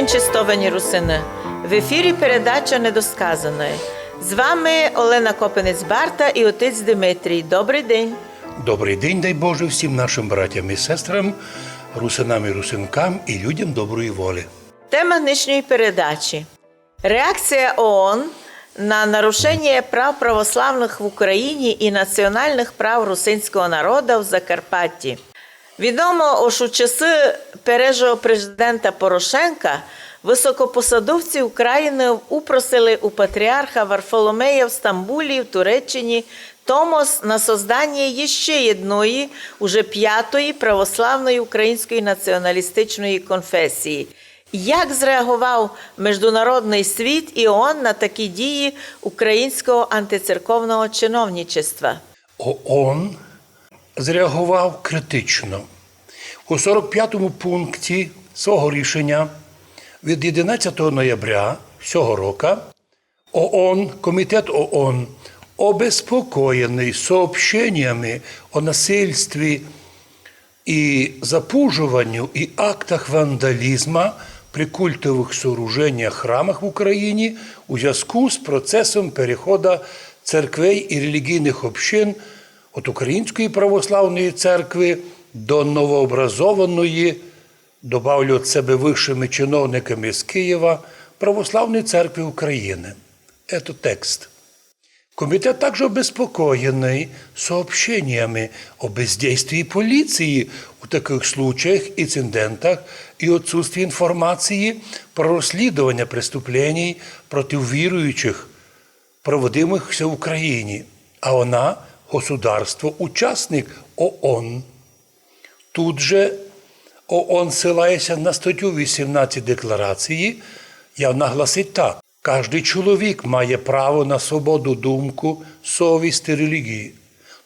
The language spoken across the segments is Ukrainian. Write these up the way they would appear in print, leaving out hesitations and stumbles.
день, чистовані русини! В ефірі передача «Недосказане». З вами Олена Копенець-Барта і отець Димитрій. Добрий день! Добрий день, дай Боже, всім нашим братям і сестрам, русинам і русинкам і людям доброї волі. Тема нинішньої передачі – реакція ООН на нарушення прав православних в Україні і національних прав русинського народу в Закарпатті. Відомо, що у часи першого президента Порошенка високопосадовці України упросили у патріарха Варфоломея в Стамбулі, в Туреччині, томос на создання ще одної, уже п'ятої православної української націоналістичної конфесії. Як зреагував міжнародний світ і ООН на такі дії українського антицерковного чиновничества? ООН зреагував критично. У 45-му пункті свого рішення від 11 ноября цього року Комітет ООН обеспокоєний сообщениями о насильстві и запуживанию и актах вандализма при культових сооружениях, храмах в Україні у зв'язку з процесом переходу церквей і релігійних общин від Української православної церкви до новообразованої, добавлю від себе вищими чиновниками з Києва, Православної церкви України. Це текст. Комитет также обеспокоенный сообщениями о бездействии полиции в таких случаях, инцидентах и отсутствии информации про расследование преступлений против верующих, проводимых в Украине, а она – государство-участник ООН. Тут же ООН, ссилаясь на статтю 18 декларації, наголосить так. Кожний чоловік має право на свободу думку, совість і релігії.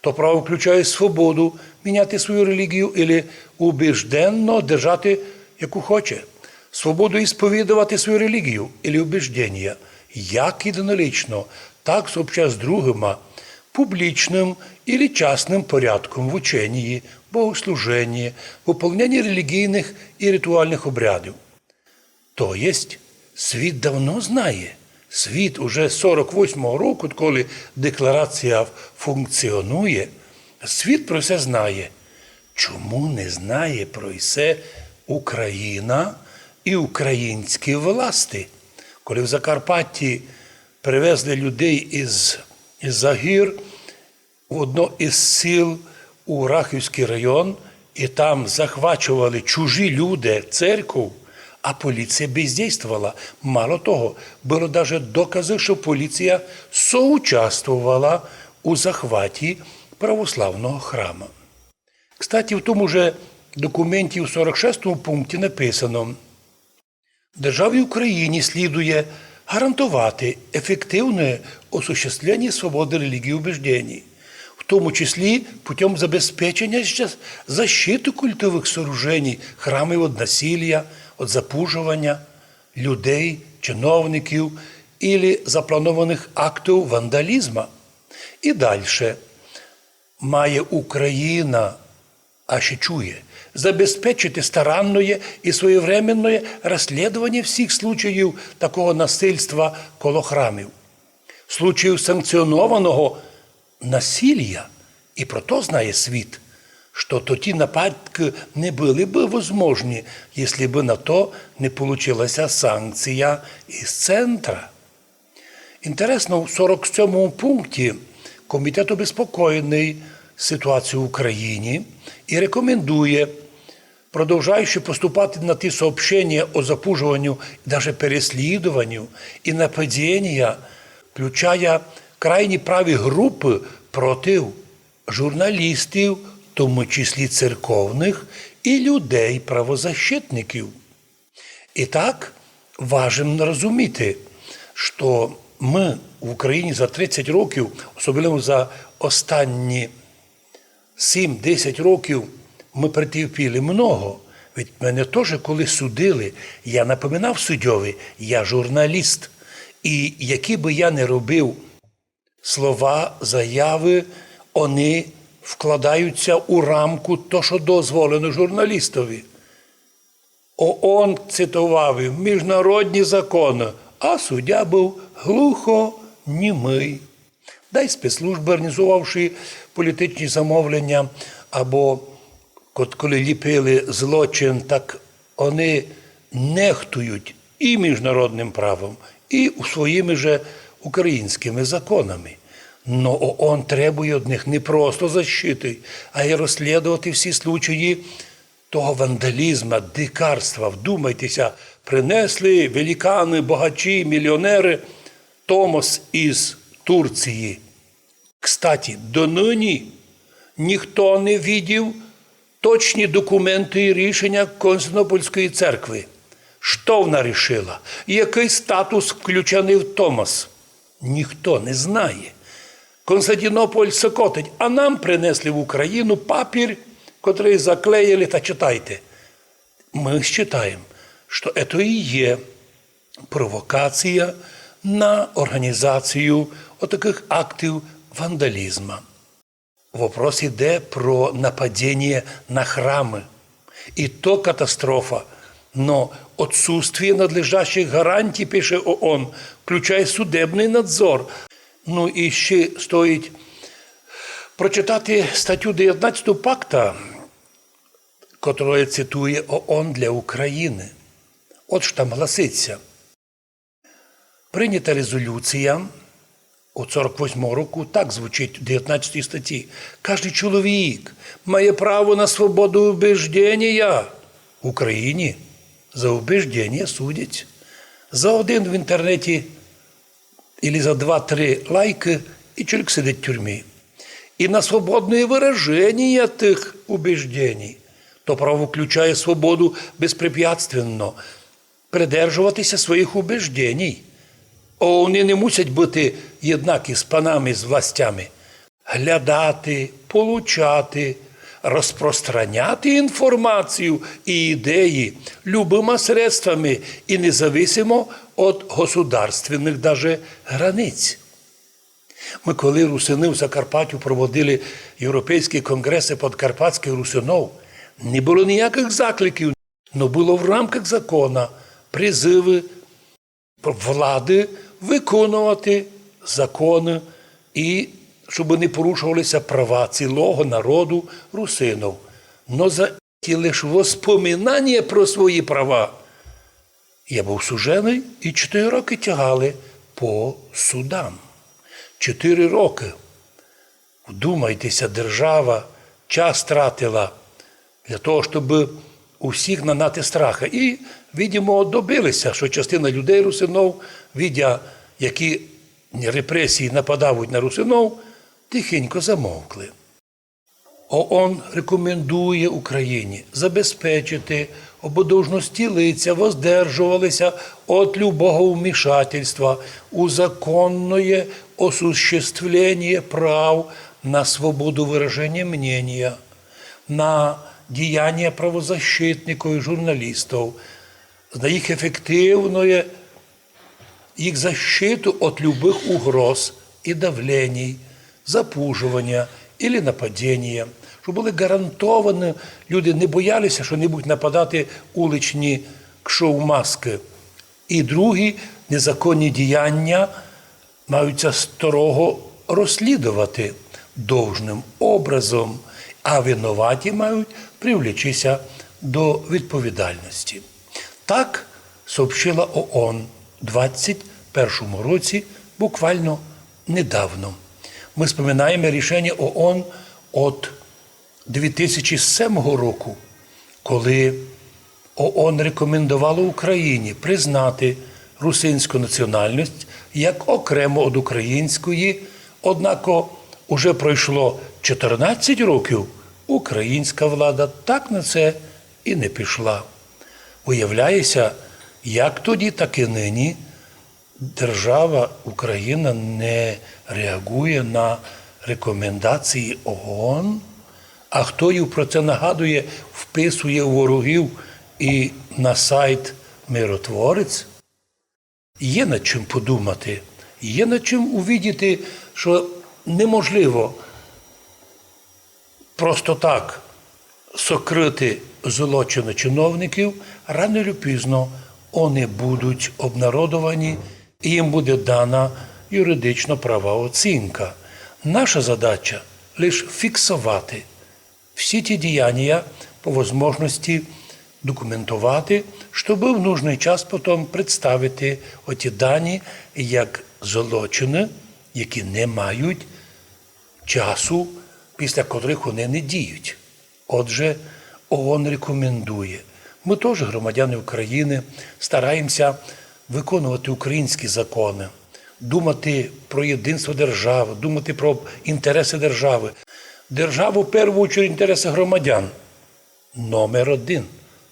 То право включає свободу міняти свою релігію або убіжденно держати, яку хоче. Свободу ісповідувати свою релігію або убіждення, як єдинолічно, так сообща з другими, публічним або частним порядком в ученні, богослуженні, виконанні релігійних і ритуальних обрядів. То єсть, світ давно знає. Світ уже з 48-го року, коли декларація функціонує, світ про це знає. Чому не знає про це Україна і українські власти? Коли в Закарпатті привезли людей із-за гір в одно із сіл у Рахівський район, і там захвачували чужі люди церкву, а поліція бездействувала. Мало того, було навіть докази, що поліція соучаствувала у захваті православного храму. Кстати, в тому же документі у 46-му пункті написано: державі Україні слідує гарантувати ефективне осуществлення свободи релігії і убеждений, в тому числі путем забезпечення защити культових сооружень, храмів від насилля, від запужування людей, чиновників або запланованих актів вандалізму. І далі має Україна, а ще чує, забезпечити старанне і своєвременне розслідування всіх случаїв такого насильства коло храмів, случаїв санкціонованого насилля, і про то знає світ, що ті нападки не були б возможні, якщо б на то не получилася санкція із центра. Інтересно, в 47-му пункті комітет обеспокоєний ситуацією в Україні і рекомендує, продовжуючи поступати на ті сообщення о запужуванню, навіть переслідуванню і нападіння, включає крайні праві групи проти журналістів, в тому числі церковних, і людей-правозащитників. І так, важливо розуміти, що ми в Україні за 30 років, особливо за останні 7-10 років, ми претерпіли много. Від мене теж, коли судили, я напоминав суддєві, я журналіст. І які би я не робив слова, заяви, вони вкладаються у рамку то, що дозволено журналістові. ООН цитував міжнародні закони, а суддя був глухонімий. Дай спецслужби, організувавши політичні замовлення, або коли ліпили злочин, так вони нехтують і міжнародним правом, і своїми же українськими законами. Но ООН требує від них не просто защити, а й розслідувати всі случаї того вандалізму, дикарства. Вдумайтеся, принесли великани, багачі, мільйонери Томос із Турції. Кстати, донині ніхто не видів точні документи і рішення Константинопольської церкви. Що вона рішила? Який статус включений в Томос? Ніхто не знає. Константинополь сокотить, а нам принесли в Україну папір, котрий заклеїли, та читайте. Ми вважаємо, що це і є провокація на організацію отаких актів вандалізму. Вопрос йде про нападіння на храми. І то катастрофа. Но отсутствие надлежащих гарантій, пише ООН, включає судебний надзор. Ну і ще стоїть прочитати статтю 19 пакта, котрою цитує ООН для України. От що там гласиться. Прийнята резолюція у 48 року, так звучить у 19 статті. Кожен чоловік має право на свободу убеждення. В Україні за убеждення судять. За один в інтернеті або за 2-3 лайки, і чоловік сидить в тюрмі. І на свободне вираження тих убеждень. То право включає свободу безпрепятственно придержуватися своїх убеждень. Вони не мусять бути єднакі з панами, з властями. Глядати, получати, розпространяти інформацію і ідеї любими средствами і независимо від государственних даже границь. Ми коли русини в Закарпаттю проводили європейські конгреси подкарпатських русинов, не було ніяких закликів, але було в рамках закону призиви влади виконувати закони і щоб не порушувалися права цілого народу русинов. Но за ті лише воспоминання про свої права я був сужений і 4 роки тягали по судам. 4 роки. Вдумайтеся, держава час тратила для того, щоб усіх нанати страха. І, видимо, добилися, що частина людей русинов, видя, які репресії нападають на русинов, тихенько замовкли. ООН рекомендує Україні забезпечити ободовжності лиця, воздержувалися від любого вмішательства у законне осуществлення прав на свободу вираження мнення, на діяння правозащитників і журналістів, на їх ефективну їх защиту від любих угроз і давлений, запужування або нападіння, щоб були гарантовані, люди не боялися що-небудь нападати уличні кшовмаски. І другі незаконні діяння маються строго розслідувати должним образом, а винуваті мають привлечися до відповідальності. Так сообщила ООН у 2021 році, буквально недавно. Ми споминаємо рішення ООН від 2007 року, коли ООН рекомендувало Україні признати русинську національність як окремо від української, однак уже пройшло 14 років, українська влада так на це і не пішла. Уявляється, як тоді, так і нині держава Україна не реагує на рекомендації ООН, а хто їм про це нагадує, вписує ворогів і на сайт «Миротворець». Є над чим подумати, є над чим увидіти, що неможливо просто так сокрити злочини чиновників, рано чи пізно вони будуть обнародовані і їм буде дана юридично права оцінка. Наша задача – лише фіксувати всі ті діяння по можливості документувати, щоб в нужний час потім представити оті дані як злочини, які не мають часу, після котрих вони не діють. Отже, ООН рекомендує. Ми теж, громадяни України, стараємося виконувати українські закони, думати про єдинство держави, думати про інтереси держави. Держава, в першу чергу, інтереси громадян. Номер один.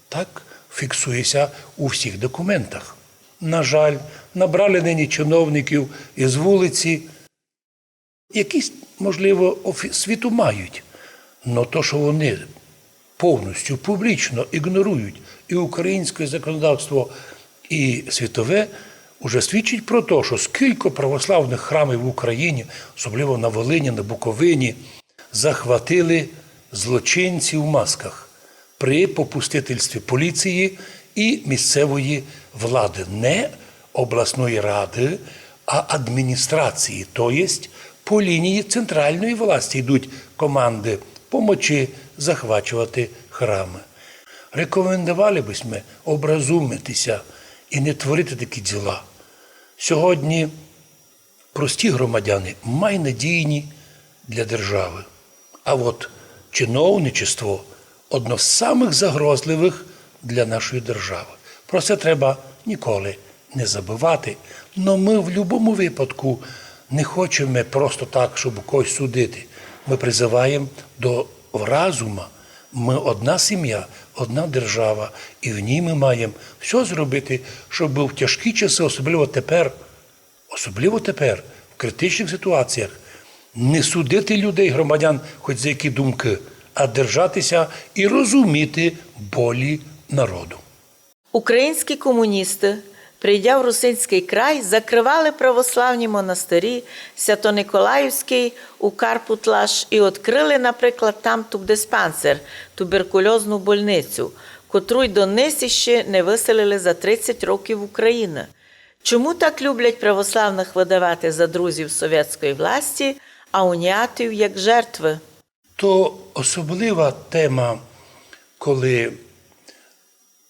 Так фіксується у всіх документах. На жаль, набрали нині чиновників із вулиці, якісь, можливо, освіту мають. Но то, що вони повністю публічно ігнорують і українське законодавство, і світове, уже свідчить про те, що скільки православних храмів в Україні, особливо на Волині, на Буковині, захватили злочинці в масках при попустительстві поліції і місцевої влади. Не обласної ради, а адміністрації. Тобто по лінії центральної власті йдуть команди помочі захвачувати храми. Рекомендували б ми образумитися і не творити такі діла. Сьогодні прості громадяни майнадійні для держави. А от чиновничество – одно з самих загрозливих для нашої держави. Про це треба ніколи не забувати. Но ми в будь-якому випадку не хочемо просто так, щоб когось судити. Ми призиваємо до розуму. Ми одна сім'я, одна держава, і в ній ми маємо все зробити, щоб в тяжкі часи, особливо тепер, в критичних ситуаціях, не судити людей, громадян, хоч за які думки, а держатися і розуміти болі народу. Українські комуністи, прийдя в Русинський край, закривали православні монастирі Свято-Николаївський у Карпутлаш і відкрили, наприклад, там тубдиспансер, туберкульозну больницю, котру й донині ще не виселили за 30 років України. Чому так люблять православних видавати за друзів совєтської власті, а уніатів як жертви? То особлива тема, коли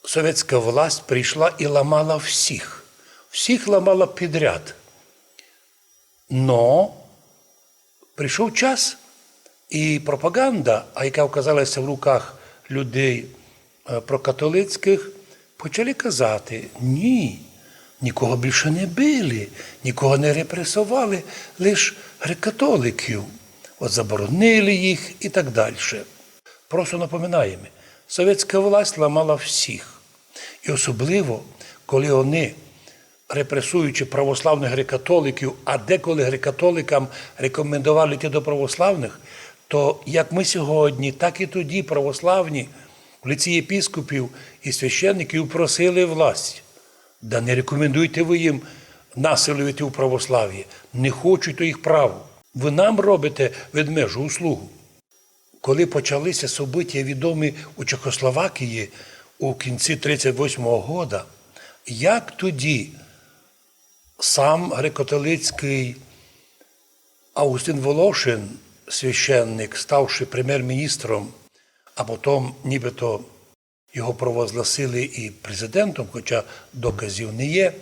совєтська власть прийшла і ламала всіх. Всіх ламала підряд. Но прийшов час, і пропаганда, яка оказалася в руках людей прокатолицьких, почали казати: ні, нікого більше не били, нікого не репресували, лише греко-католиків. От заборонили їх і так далі. Просто напоминаємо, совєтська власть ламала всіх. І особливо, коли вони, репресуючи православних греко-католиків, а деколи греко-католикам рекомендували йти до православних, то як ми сьогодні, так і тоді православні в лиці єпископів і священників просили власть: да не рекомендуйте ви їм насилу йти у православ'ї, не хочуть, то їх право. Ви нам робите ведмежу услугу. Коли почалися события відомі у Чехословакії у кінці 1938 року, як тоді сам греко-католицький Августин Волошин, священник, ставши прем'єр-міністром, а потім нібито його провозгласили і президентом, хоча доказів не є,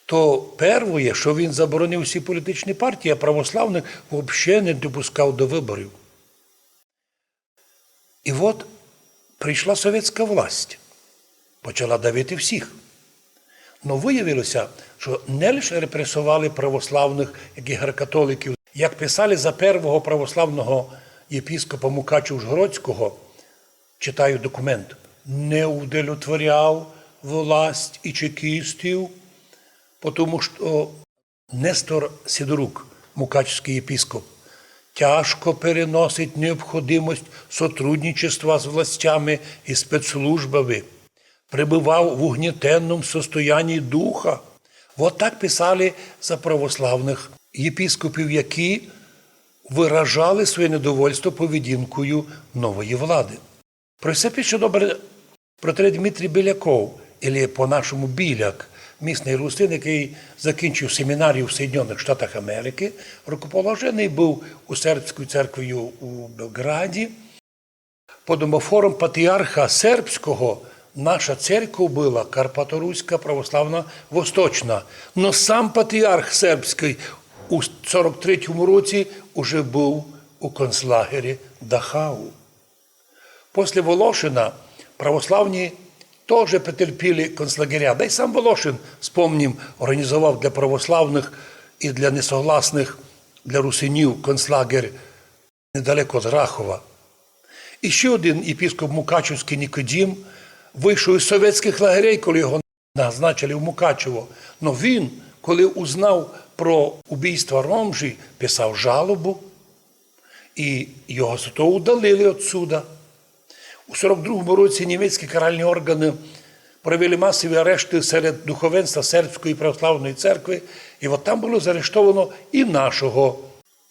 то перше, що він заборонив всі політичні партії, а православних взагалі не допускав до виборів. І от прийшла совєтська власть, почала давити всіх. Но виявилося, що не лише репресували православних, як і греко-католиків, як писали за першого православного єпископа Мукачево-Ужгородського, читаю документ: не удовлетворяв власть і чекістів, тому що Нестор Сидорук, мукачевський єпископ, тяжко переносить необхідність сотрудничества з властями і спецслужбами, пребував в угнітенному состоянні духа. От так писали за православних єпископів, які виражали своє недовольство поведінкою нової влади. Про це пише добре протерей Дмитрій Біляков, або по-нашому Біляк, місний русин, який закінчив семінарію в Соєднаних Штатах Америки, рукоположений був у сербською церквою у Белграді. По домофорам патріарха сербського наша церква була Карпаторуська православна Восточна. Но сам патріарх сербський у 43-му році уже був у концлагері Дахау. Після Волошина православні теж потерпіли концлагеря. Да й сам Волошин, спомнім, організував для православних і для несогласних, для русинів концлагер недалеко від Рахова. І ще один єпископ Мукачевський Нікодім вийшов із совєтських лагерей, коли його назначили в Мукачево. Но він, коли узнав про убійство Ромжі, писав жалобу, і його зато удалили відсюда. У 42-му році німецькі каральні органи провели масові арешти серед духовенства Сербської православної церкви, і от там було заарештовано і нашого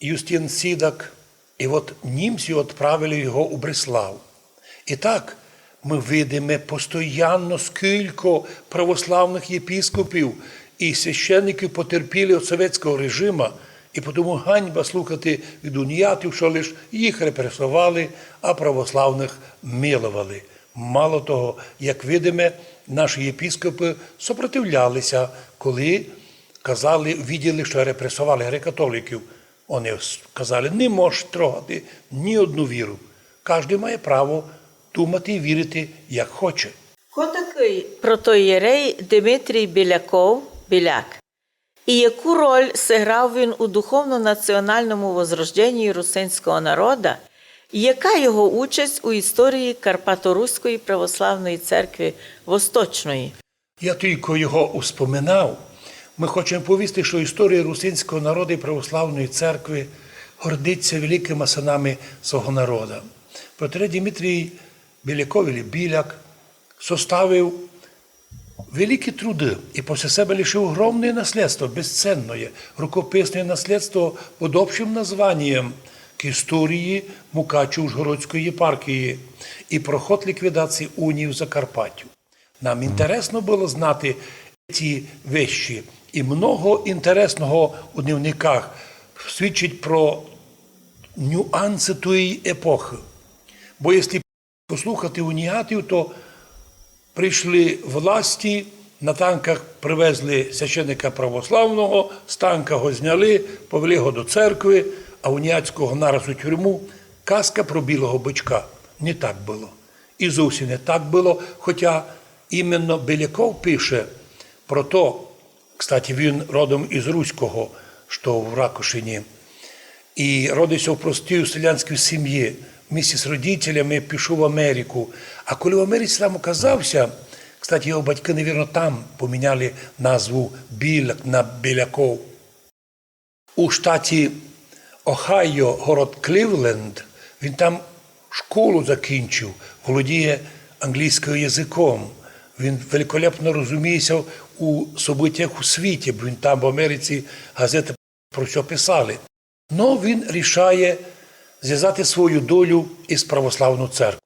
Юстін Сідак, і от німці відправили його у Бреслав. І так ми видимо постійно, скільки православних єпископів і священників потерпіли від совєтського режиму, і тому ганьба слухати від уніатів, що лише їх репресували, а православних милували. Мало того, як видимо, наші єпископи сопротивлялися, коли виділи, що репресували греко-католиків. Вони казали, не можеш трогати ні одну віру. Кожен має право думати і вірити, як хоче. Хто такий протоєрей Дмитрій Біляк? І яку роль зіграв він у духовно-національному возрожденні русинського народу? І яка його участь у історії Карпаторуської православної церкви Восточної? Я тільки його успоминав. Ми хочемо повісти, що історія русинського народу і православної церкви гордиться великими синами свого народу. Протерей Дмитрій Біляк составив великі труди і після себе лишив огромне наслідство, безцінне, рукописне наслідство під общим названням к історії Мукачево-Ужгородської єпархії і проход ліквідації унії в Закарпаттю. Нам інтересно було знати ці вещі, і много інтересного у дневниках свідчить про нюанси тієї епохи. Бо якщо послухати уніатів, то прийшли власті, на танках привезли священника православного, з танка його зняли, повели його до церкви, а уніатського нараз у тюрму. Казка про білого бичка. Не так було. І зовсім не так було, хоча іменно Біляков пише про то, кстати, він родом із Руського, що в Ракошині, і родився в простій селянській сім'ї. Вместе з родителями пішов в Америку. А коли в Америці там оказався, кстати, його батьки, навірно, там поміняли назву Біляк на Біляков. У штаті Ohio, город Кливленд, він там школу закінчив, володіє англійським язиком. Він великолепно розуміється у событиях у світі, бо він там в Америці газети про що писали. Но він рішає зв'язати свою долю із православною церквою.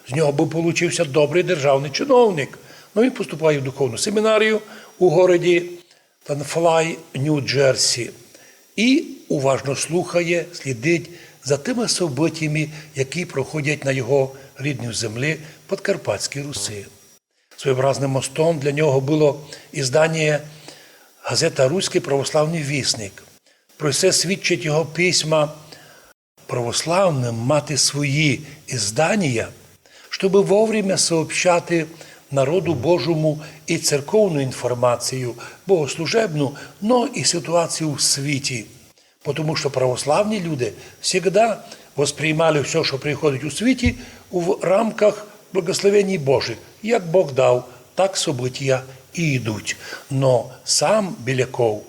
З нього би получився добрий державний чиновник. Но він поступає в духовну семінарію у городі Танфлай, Нью-Джерсі. І уважно слухає, слідить за тими событиями, які проходять на його рідній землі Подкарпатській Руси. Своєобразним мостом для нього було іздання газета «Руський православний вісник». Про це свідчить його письма православним мати свої іздання, щоб вовремя сообщати народу Божому і церковну інформацію, богослужебну, но і ситуацію в світі. Тому що православні люди завжди восприймали все, що приходить у світі, в рамках благословень Божих. Як Бог дав, так события і йдуть. Но сам Біляков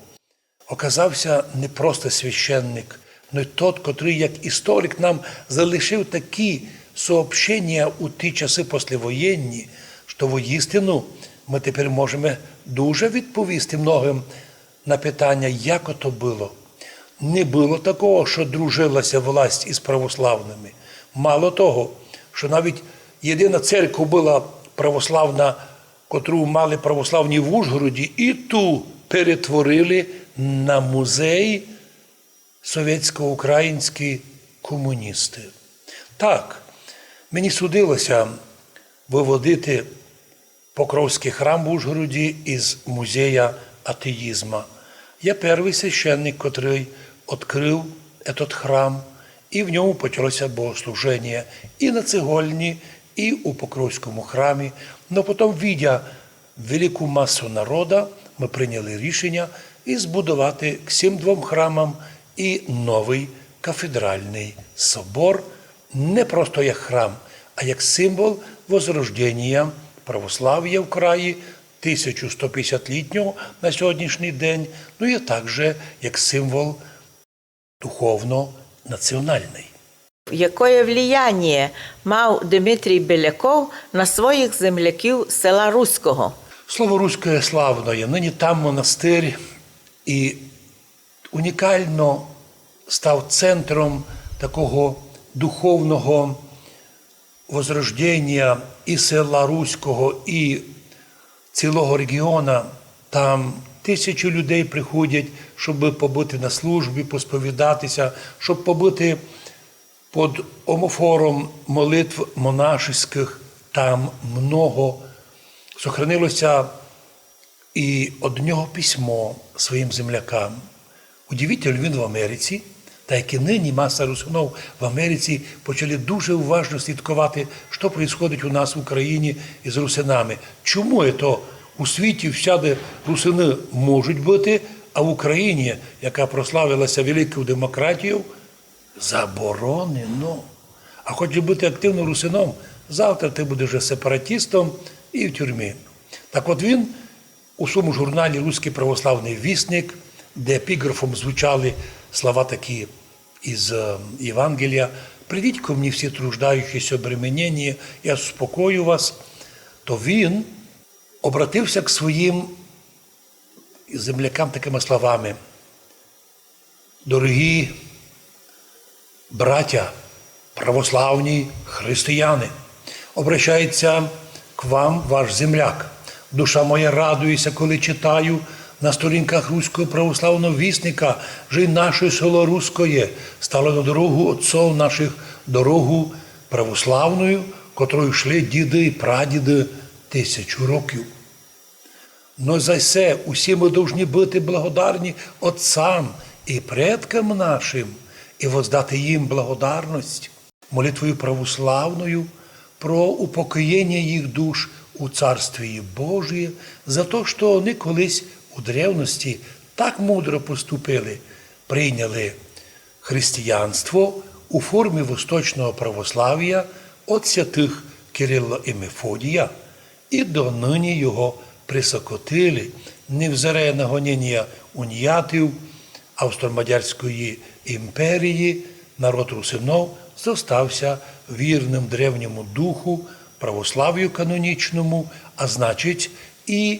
оказався не просто священник, но й тот, котрий, як історик, нам залишив такі сообщення у ті часи післявоєнні, що воістину ми тепер можемо дуже відповісти многим на питання, як ото було. Не було такого, що дружилася власть із православними. Мало того, що навіть єдина церква була православна, котру мали православні в Ужгороді, і ту перетворили на музей совєтсько-українські комуністи. Так, мені судилося виводити Покровський храм в Ужгороді із музея атеїзму. Я перший священник, котрий відкрив этот храм, і в ньому почалося богослуження і на цегольні, і у Покровському храмі. Но потім, видя велику масу народу, ми прийняли рішення і збудувати к всім двом храмам і новий кафедральний собор, не просто як храм, а як символ возрождення православ'я в краї 1150-літнього на сьогоднішній день, ну і також як символ духовно-національний. Яке влияння мав Дмитрій Беляков на своїх земляків села Руського? Слово «руське» славне, нині там монастир, і унікально став центром такого духовного возрождення і села Руського, і цілого регіону. Там тисячі людей приходять, щоб побути на службі, посповідатися, щоб побути під омофором молитв монашеських. Там много. Сохранилося і од нього письмо своїм землякам. Удивительно, він в Америці, та як і нині маса русинов в Америці почали дуже уважно слідкувати, що відбувається у нас в Україні із русинами. Чому це у світі всяде русини можуть бути, а в Україні, яка прославилася великою демократією, заборонено. А хочеш бути активним русином, завтра ти будеш вже сепаратистом і в тюрмі. Так от він у своєму журналі «Руський православний вісник», де епіграфом звучали слова такі із Євангелія: «Придіть ко мені всі труждаючіся, обременені, я успокою вас», то він обратився к своїм землякам такими словами: «Дорогі браття, православні християни, обращається к вам ваш земляк. Душа моя радується, коли читаю на сторінках Руського православного вісника, що й наше село Руське стало на дорогу отців наших, дорогу православною, котрою йшли діди і прадіди 1000 років. Но за це усі ми повинні бути благодарні отцам і предкам нашим, і воздати їм благодарність молитвою православною про упокоєння їх душ у Царстві Божє, за те, що вони колись у древності так мудро поступили, прийняли християнство у формі восточного православ'я від святих Кирила і Мефодія, і донині його присокотили, невзирає на гоніння уніятів Австро-Мадярської імперії, народ русинов зостався вірним древньому духу, православ'ю канонічному, а значить і,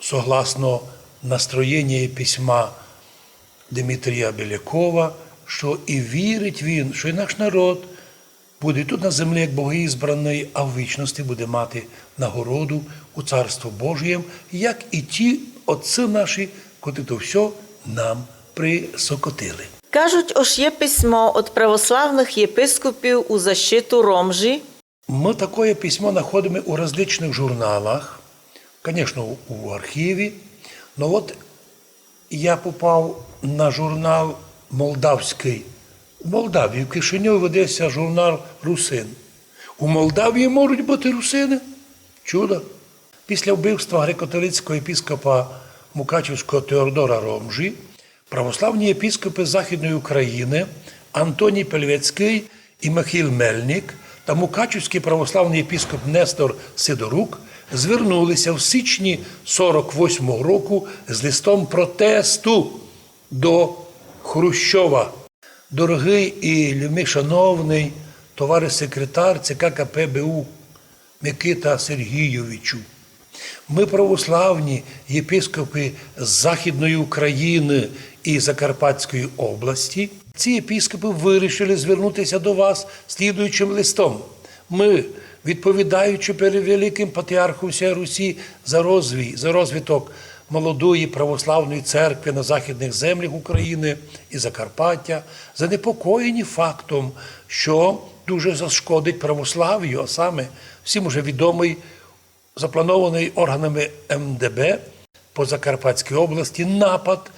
согласно настроєння письма Дмитрія Белякова, що і вірить він, що і наш народ буде тут на землі як богоізбраний, а в вічності буде мати нагороду у Царство Божєм, як і ті отці наші, котрі то все нам присокотили. Кажуть, ось є письмо від православних єпископів у защиту Ромжі. Мы такое письмо находим у различных журналах, конечно, у архиве, но вот я попав на журнал молдавський. У Молдавії, в Кишиньові ведеться журнал «Русин». У Молдавії можуть бути русини? Чудо! Після вбивства греко-католицького єпископа Мукачівського Теодора Ромжі православні єпископи Західної України Антоній Пельвецький і Михаїл Мельник та Мукачівський православний єпископ Нестор Сидорук звернулися в січні 48-го року з листом протесту до Хрущова. Дорогий і любий шановний товариш секретар ЦК КПБУ Микита Сергійовичу, ми православні єпископи з Західної України і Закарпатської області. Ці єпископи вирішили звернутися до вас слідуючим листом. Ми, відповідаючи перед Великим Патріархом всієї Русі за розвиток молодої православної церкви на західних землях України і Закарпаття, занепокоєні фактом, що дуже зашкодить православ'ю, а саме всім уже відомий, запланований органами МДБ по Закарпатській області напад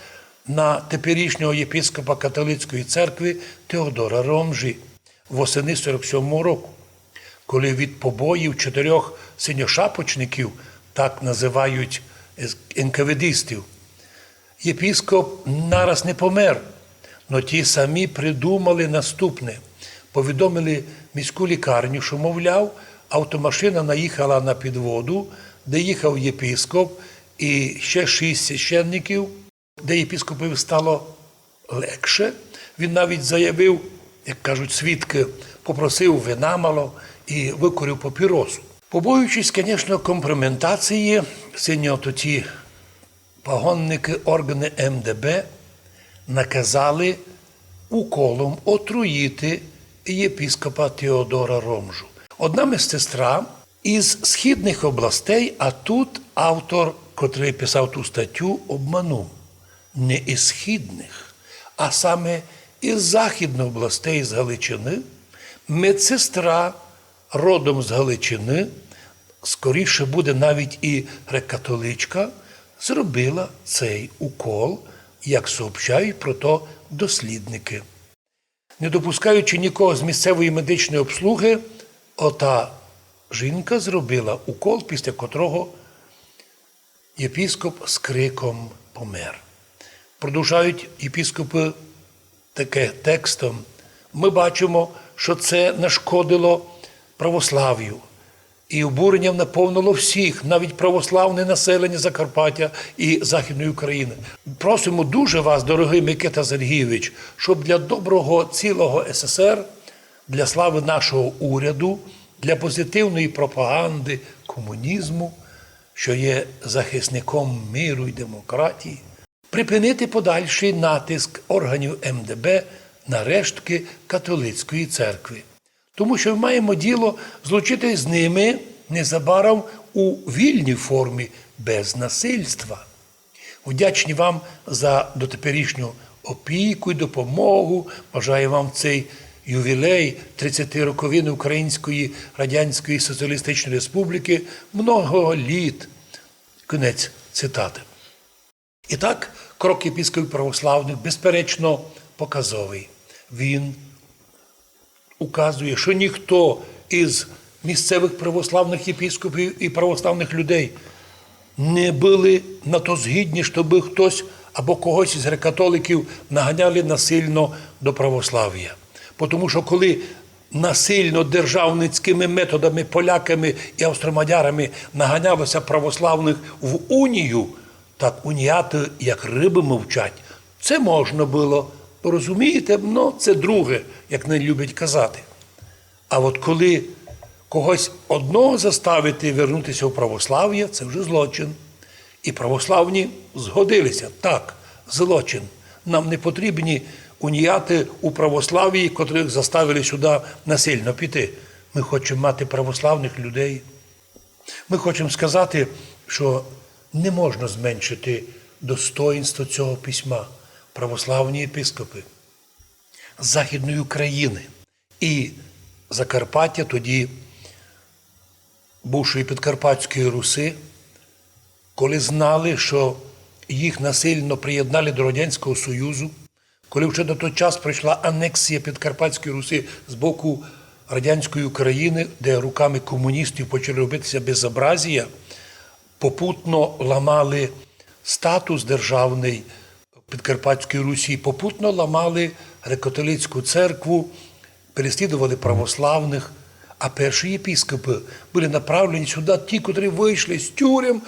на теперішнього єпископа католицької церкви Теодора Ромжі восени 47-го року, коли від побоїв 4 синьошапочників, так називають НКВДистів, єпископ нараз не помер, но ті самі придумали наступне. Повідомили міську лікарню, що, мовляв, автомашина наїхала на підводу, де їхав єпископ і ще 6 священників, де єпископові стало легше. Він навіть заявив, як кажуть свідки, попросив вина мало і викурив папіросу. Побоюючись, звісно, компрометації, сьогодні ті погонники, органи МДБ наказали уколом отруїти єпископа Теодора Ромжу. Одна медсестра із східних областей, а тут автор, котрий писав ту статтю, обманув. Не із східних, а саме із західних областей, з Галичини, медсестра родом з Галичини, скоріше буде навіть і греко-католичка, зробила цей укол, як сообщають про то дослідники. Не допускаючи нікого з місцевої медичної обслуги, ота жінка зробила укол, після котрого єпископ з криком помер. Продовжають єпископи таке текстом. Ми бачимо, що це нашкодило православ'ю. І обуренням наповнило всіх, навіть православне населення Закарпаття і Західної України. Просимо дуже вас, дорогий Микита Сергійович, щоб для доброго цілого СССР, для слави нашого уряду, для позитивної пропаганди комунізму, що є захисником миру і демократії, припинити подальший натиск органів МДБ на рештки католицької церкви. Тому що ми маємо діло злучити з ними незабаром у вільній формі, без насильства. Вдячні вам за дотеперішню опіку і допомогу. Бажаю вам цей ювілей 30 роковин Української Радянської Соціалістичної Республіки много літ. Кінець цитати. І так, крок єпископів православних, безперечно, показовий. Він указує, що ніхто із місцевих православних єпископів і православних людей не були на то згідні, щоб хтось або когось із греко-католиків наганяли насильно до православ'я. Тому що коли насильно державницькими методами, поляками і австромадярами наганялося православних в унію, так уніяти, як риби мовчать, це можна було. Розумієте, ну це друге, як не люблять казати. А от коли когось одного заставити вернутися в православ'я, це вже злочин. І православні згодилися. Так, злочин. Нам не потрібні уніяти у православ'ї, котрих заставили сюди насильно піти. Ми хочемо мати православних людей. Ми хочемо сказати, що не можна зменшити достоїнство цього письма. Православні єпископи Західної України і Закарпаття, тоді бувшої Підкарпатської Руси, коли знали, що їх насильно приєднали до Радянського Союзу, коли вже на той час прийшла анексія Підкарпатської Руси з боку Радянської України, де руками комуністів почали робитися безобразія, попутно ламали статус державний Підкарпатської Русі, попутно ламали греко-католицьку церкву, переслідували православних, а перші єпископи були направлені сюди ті, котрі вийшли з тюрем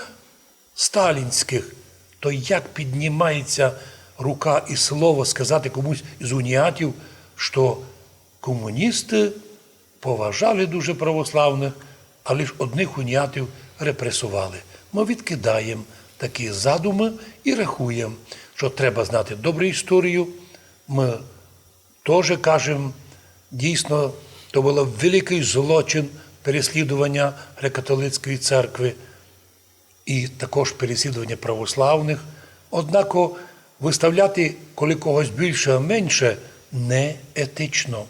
сталінських. То як піднімається рука і слово сказати комусь із уніатів, що комуністи поважали дуже православних, а лише одних уніатів репресували. Ми відкидаємо такі задуми і рахуємо, що треба знати добру історію. Ми теж кажемо дійсно То був великий злочин переслідування греко-католицької церкви і також переслідування православних. Однак виставляти, коли когось більше, а менше, не етично.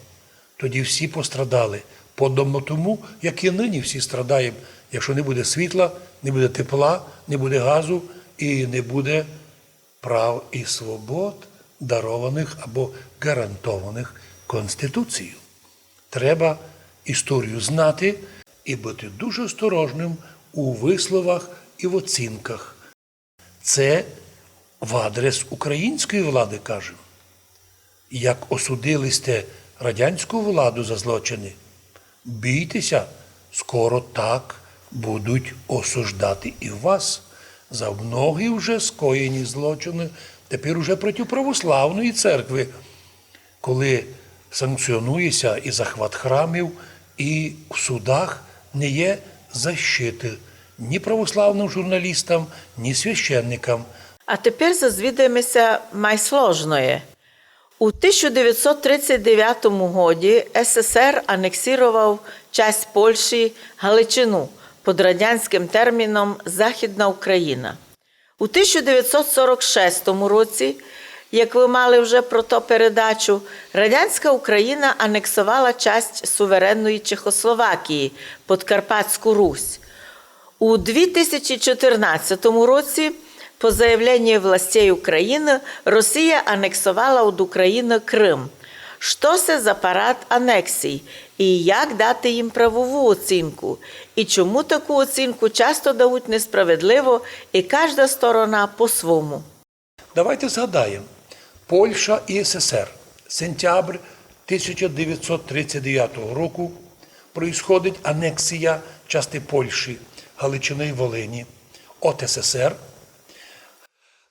Тоді всі пострадали. Подобно тому, як і нині всі страдаємо, якщо не буде світла, не буде тепла, не буде газу і не буде прав і свобод, дарованих або гарантованих Конституцією. Треба історію знати і бути дуже осторожним у висловах і в оцінках. Це в адрес української влади, кажемо. Як осудили сте радянську владу за злочини, бійтеся, скоро так будуть осуждати і вас за многі вже скоєні злочини, тепер уже проти православної церкви, коли санкціонується і захват храмів, і в судах не є защити ні православним журналістам, ні священникам. А тепер зазвідаємося майсложної. У 1939 годі СССР анексував часть Польщі Галичину під радянським терміном «Західна Україна». У 1946 році, як ви мали вже про то передачу, радянська Україна анексувала часть суверенної Чехословакії, Подкарпатську Русь. У 2014 році, по заявлению властей України, Росія анексувала від України Крим. Що це за парад анексій? І як дати їм правову оцінку? І чому таку оцінку часто дають несправедливо і кожна сторона по-своєму? Давайте згадаємо. Польща і СССР. Сентябрь 1939 року происходить анексія частини Польщі, Галичини і Волині від СССР,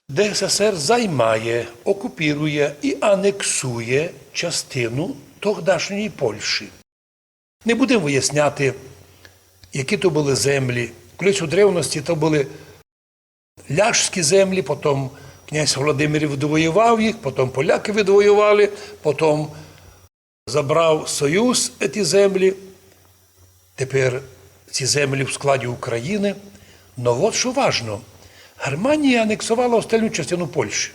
де СССР займає, окупує і анексує частину тогдашньої Польщі. Не будемо виясняти, які то були землі. Колись у древності то були ляшські землі, потім князь Володимир відвоював їх, потім поляки відвоювали, потім забрав Союз ці землі. Тепер ці землі в складі України. Но от що важливо, Германія анексувала остальну частину Польщі.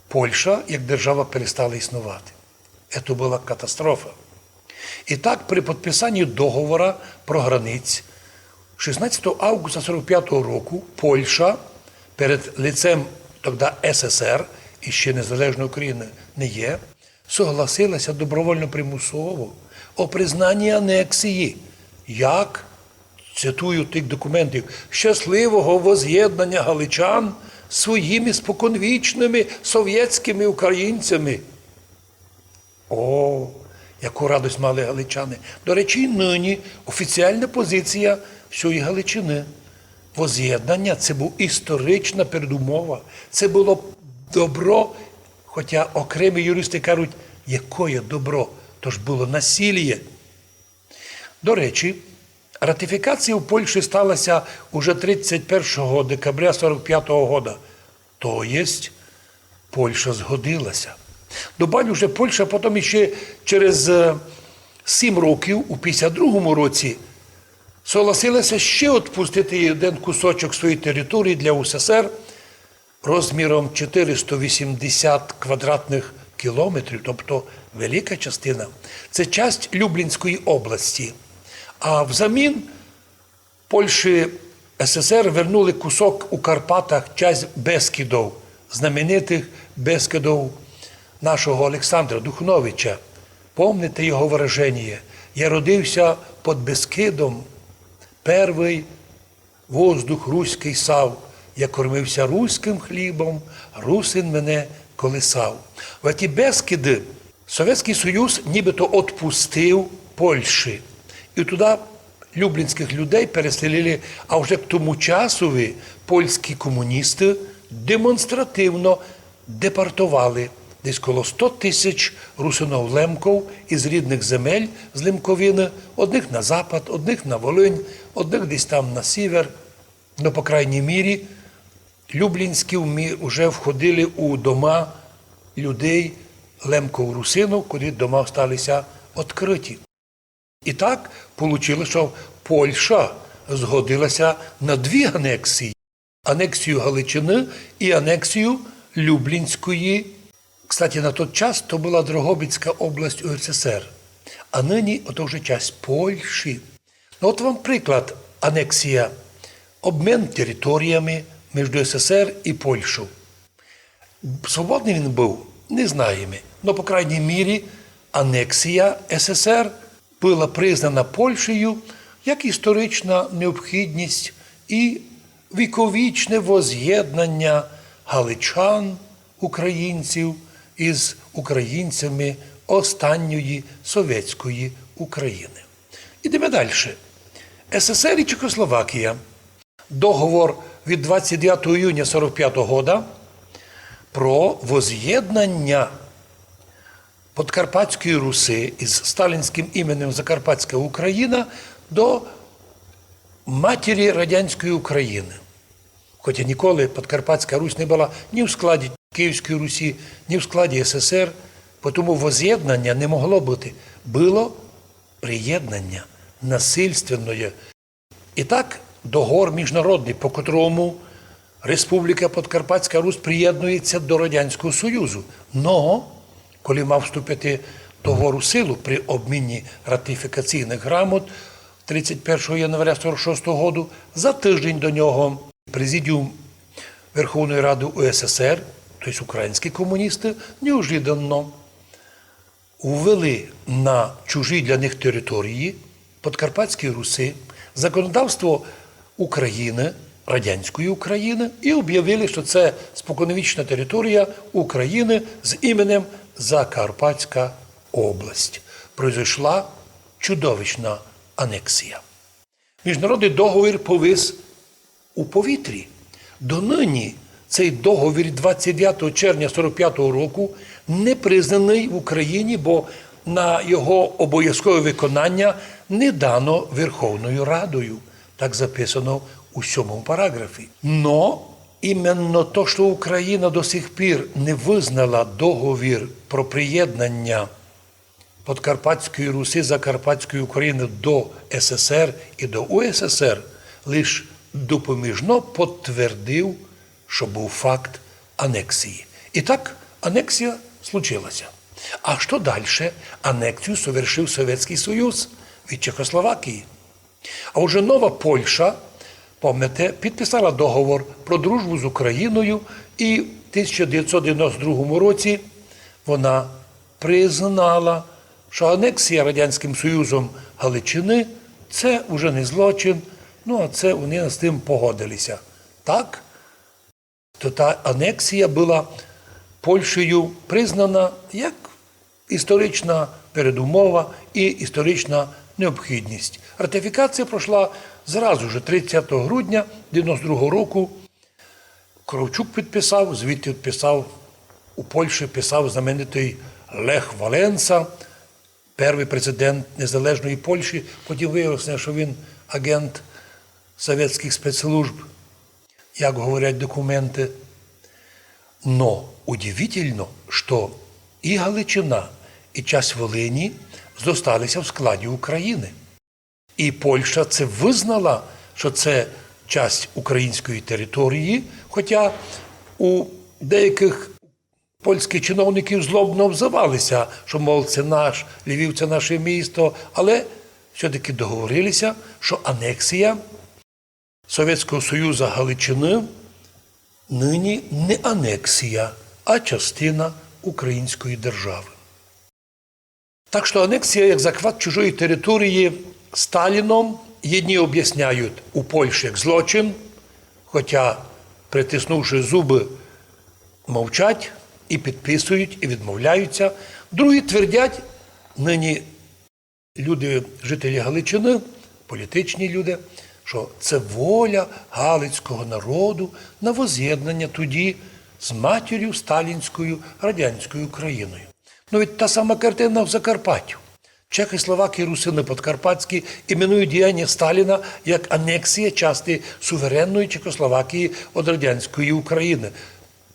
Польща, як держава, перестала існувати. Це була катастрофа. І так, при підписанні договору про границь 16 августа 1945 року Польща перед лицем тоді СССР, і ще незалежної України не є, согласилася добровольно-примусово о признанні анексії, як, цитую тих документів, щасливого воз'єднання галичан своїми споконвічними совєтськими українцями. О, яку радость мали галичани. До речі, нині офіціальна позиція всієї Галичини. Воз'єднання – це була історична передумова. Це було добро, хоча окремі юристи кажуть, якое добро, то ж було насилля. До речі, ратифікація в Польщі сталася уже 31 декабря 1945 року. Тобто, Польща згодилася. Добавлю, що Польща потім ще через 7 років, у 1952 році, согласилася ще відпустити один кусочок своєї території для УССР розміром 480 квадратних кілометрів, тобто велика частина. Це частина Люблінської області. А взамін Польщі СССР вернули кусок у Карпатах, часть Бескидів, знаменитих Бескидів нашого Олександра Духновича. Помните його вираження? Я родився під Бескидом, перший воздух руський сав. Я кормився руським хлібом, русин мене колисав. В ті Бескиди Совєтський Союз нібито відпустив Польщі. І туди люблінських людей переселили, а вже к тому часові польські комуністи демонстративно депортували десь коло 100 тисяч русинов-лемков із рідних земель з Лемковини, одних на запад, одних на Волинь, одних десь там на сівер. Ну, по крайній мірі, люблінські вже входили у дома людей лемков-русинов, куди дома залишилися відкриті. І так вийшло, що Польща згодилася на дві анексії. Анексію Галичини і анексію Люблінської. Кстати, на той час то була Дрогобицька область УРСР, а нині ото вже часть Польщі. Ну, от вам приклад анексія. Обмін територіями між СССР і Польщею. Свободний він був? Не знаємо. Но, по крайній мірі, анексія СССР була признана Польщею як історична необхідність і віковічне воз'єднання галичан, українців, із українцями останньої совєтської України. Ідемо далі. СССР і Чехословакія. Договор від 29 июня 1945 року про воз'єднання Подкарпатської Руси із сталінським іменем Закарпатська Україна до матері радянської України. Хоча ніколи Подкарпатська Русь не була ні в складі Київської Русі, ні в складі СССР, тому воз'єднання не могло бути. Було приєднання насильственне. І так, договор міжнародний, по котрому Республіка Подкарпатська Русь приєднується до Радянського Союзу. Но, коли мав вступити договор у силу при обміні ратифікаційних грамот 31 января 1946 року, за тиждень до нього Президіум Верховної Ради УССР, тобто українські комуністи, неожиданно ввели на чужі для них території Подкарпатської Руси законодавство України, радянської України, і об'явили, що це споконвічна територія України з іменем Закарпатська область. Произойшла чудовищна анексія. Міжнародний договір повис у повітрі. Донині цей договір 29 червня 1945 року не признаний в Україні, бо на його обов'язкове виконання не дано Верховною Радою. Так записано у 7-му параграфі. Но іменно то, що Україна до сих пір не визнала договір про приєднання Подкарпатської Руси, Закарпатської України до СССР і до УССР, лише допоміжно підтвердив, що був факт анексії. І так, анексія случилася. А що далі? Анексію совершив Совєтський Союз від Чехословакії. А вже нова Польща, пам'ятаєте, підписала договор про дружбу з Україною, і в 1992 році вона признала, що анексія Радянським Союзом Галичини – це вже не злочин, а це вони з тим погодилися. Так? То та анексія була Польщею признана як історична передумова і історична необхідність. Ратифікація пройшла зразу ж 30 грудня 1992 року. Кравчук підписав, звідти підписав, у Польщі писав знаменитий Лех Валенса, перший президент незалежної Польщі. Потім виявилося, що він агент совєтських спецслужб, як говорять документи. Но удивительно, що і Галичина, і часть Волині зосталися в складі України. І Польща це визнала, що це часть української території, хоча у деяких польських чиновників злобно обзивалися, що, мов, це наш, Львів – це наше місто, але все-таки договорилися, що анексія Совєтського Союзу Галичини нині не анексія, а частина української держави. Так що анексія як захват чужої території Сталіном одні об'ясняють у Польщі як злочин, хоча, притиснувши зуби, мовчать і підписують, і відмовляються. Другі твердять, нині люди, жителі Галичини, політичні люди, що це воля галицького народу на воз'єднання тоді з матір'ю сталінською радянською Україною. Ну, від та сама картина в Закарпаттю. Чехи, словаки, русини подкарпатські іменують діяння Сталіна як анексія частини суверенної Чехословакії від радянської України.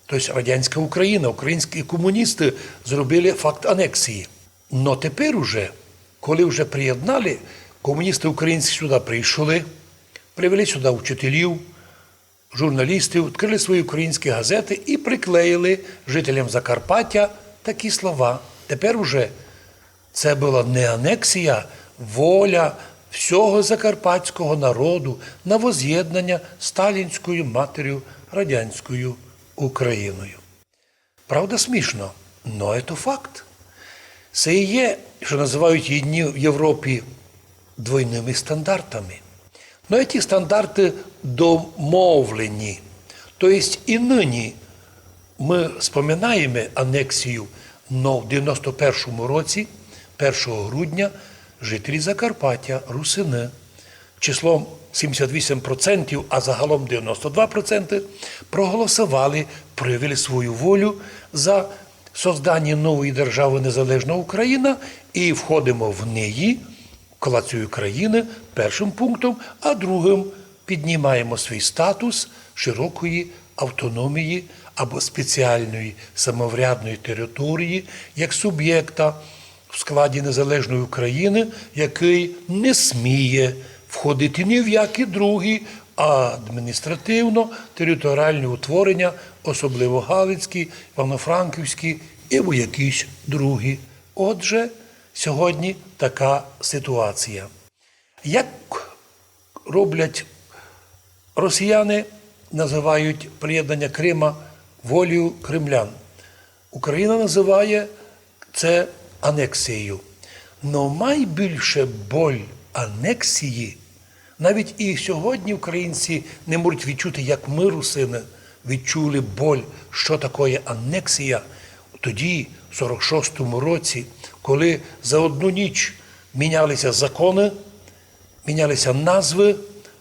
Тобто радянська Україна, українські комуністи зробили факт анексії. Но тепер уже коли вже приєднали, комуністи українські сюди прийшли, привели сюди вчителів, журналістів, відкрили свої українські газети і приклеїли жителям Закарпаття такі слова. Тепер уже це була не анексія, воля всього закарпатського народу на воз'єднання сталінською матір'ю радянською Україною. Правда, смішно, але це факт. Це і є, що називають єдні в Європі двойними стандартами. Но ці стандарти домовлені. Тобто і нині ми споминаємо анексію, но в 91-му році, 1 грудня, жителі Закарпаття, русини, числом 78%, а загалом 92%, проголосували, проявили свою волю за создання нової держави Незалежна Україна і входимо в неї, коло цієї країни, першим пунктом, а другим піднімаємо свій статус широкої автономії або спеціальної самоврядної території як суб'єкта в складі Незалежної України, який не сміє входити ні в які другі адміністративно-територіальні утворення, особливо Галицькі, Івано-Франківські і в якісь другі. Отже, сьогодні така ситуація. Як роблять росіяни, називають приєднання Крима волею кримлян. Україна називає це анексією. Но найбільше боль анексії, навіть і сьогодні українці не можуть відчути, як ми, русини, відчули боль, що таке анексія. Тоді, в 46-му році, коли за одну ніч мінялися закони, мінялися назви,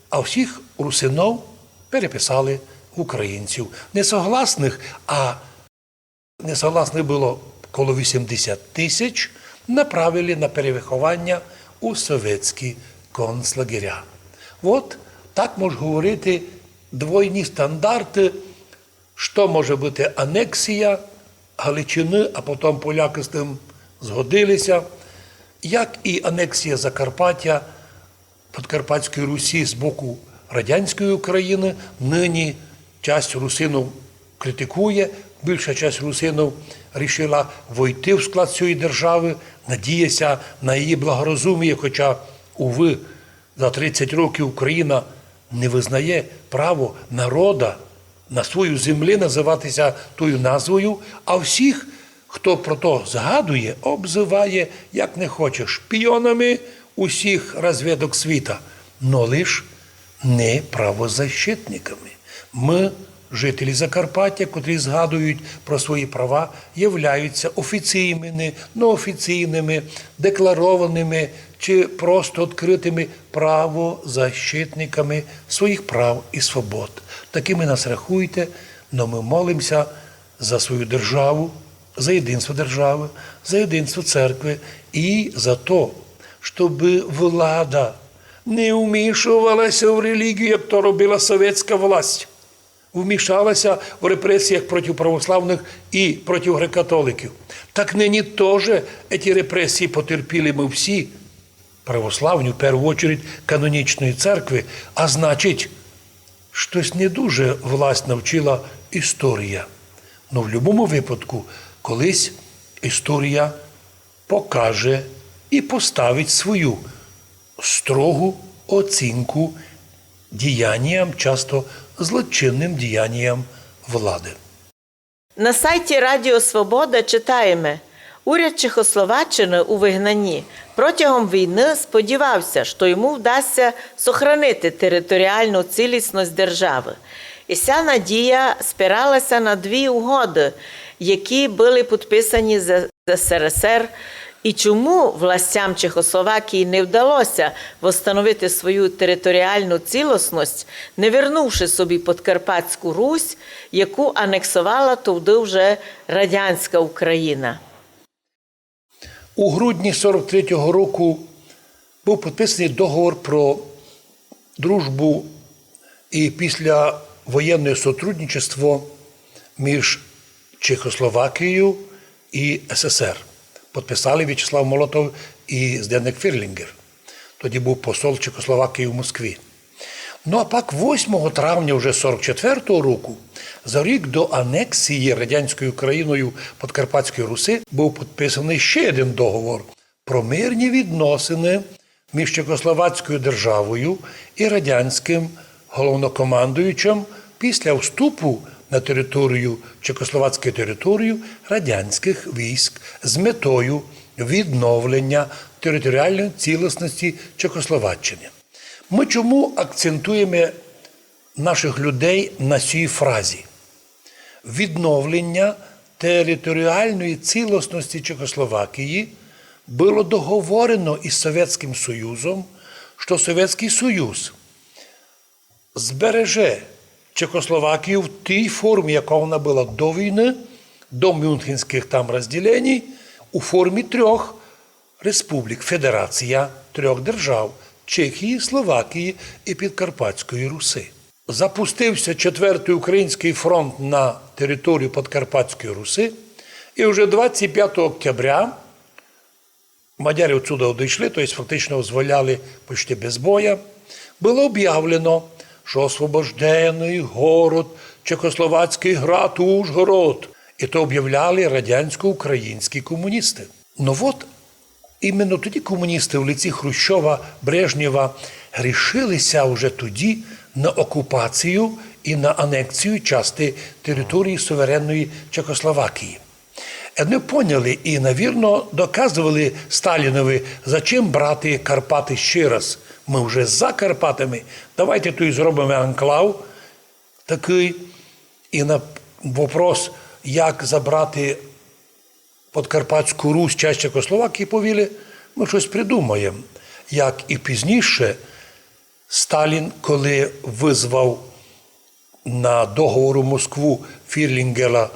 а всіх русинов переписали в українців. Несогласних, а несогласних було коло 80 тисяч, направили на перевиховання у совєтські концлагеря. От так можна говорити двойні стандарти, що може бути анексія Галичини, а потім поляки з тим згодилися, як і анексія Закарпаття, Подкарпатської Русі з боку радянської України. Нині часть русинів критикує, більша часть русинів вирішила войти в склад цієї держави, надіється на її благорозуміє, хоча, уви, за 30 років Україна не визнає право народу на свою землі називатися тою назвою, а всіх, хто про то згадує, обзиває, як не хоче, шпіонами усіх розвідок світа, но лиш не правозащитниками. Ми, жителі Закарпаття, котрі згадують про свої права, являються офіційними, неофіційними, декларованими чи просто відкритими правозащитниками своїх прав і свобод. Такими нас рахуйте, но ми молимося за свою державу, за єдинство держави, за єдинство церкви і за те, щоб влада не вмішувалася в релігію, як то робила совєтська власть. Вмішалася в репресіях проти православних і проти греко-католиків. Так нині теж ці репресії потерпіли ми всі, православні, в першу чергу, канонічної церкви, а значить, щось не дуже власть навчила історія. Но в будь-якому випадку колись історія покаже і поставить свою строгу оцінку діянням, часто злочинним діянням влади. На сайті Радіо Свобода читаємо: уряд Чехословаччини у вигнанні протягом війни сподівався, що йому вдасться сохранити територіальну цілісність держави. І ця надія спиралася на дві угоди, які були підписані з СРСР. І чому властям Чехословакії не вдалося встановити свою територіальну цілісність, не вернувши собі Подкарпатську Русь, яку анексувала туди вже радянська Україна? У грудні 43-го року був підписаний договор про дружбу і післявоєнне співробітництво між Чехословакією і СССР. підписали В'ячеслав Молотов і Зденек Фірлінгер. Тоді був посол Чехословакії в Москві. Ну а пак 8 травня вже 44-го року, за рік до анексії радянською країною Подкарпатської Руси, був підписаний ще один договор про мирні відносини між Чехословацькою державою і радянським головнокомандуючим після вступу на територію, Чехословацьку територію радянських військ з метою відновлення територіальної цілісності Чехословаччини. Ми чому акцентуємо наших людей на цій фразі? Відновлення територіальної цілісності Чехословакії було договорено із Совєтським Союзом, що Совєтський Союз збереже Чехословакію в тій формі, яка вона була до війни, до мюнхенських там розділень, у формі 3 республік, федерація 3 держав – Чехії, Словакії і Підкарпатської Руси. Запустився 4-й Український фронт на територію Підкарпатської Руси, і вже 25 октября мадяри отсюда одійшли, тобто фактично дозволяли почти без боя, було об'явлено, що освобождений город, Чехословацький град Ужгород. І то об'являли радянсько-українські комуністи. Ну от, іменно тоді комуністи в лиці Хрущова, Брежнєва рішилися вже тоді на окупацію і на анексію частини території суверенної Чехословакії. Вони поняли і, навірно, доказували Сталінові, за чим брати Карпати ще раз. Ми вже за Карпатами, давайте тут зробимо анклав такий. І на вопрос, як забрати Подкарпатську Русь, часть Чехословакії, повіли, ми щось придумаємо. Як і пізніше Сталін, коли визвав на договору Москву Фірлінгера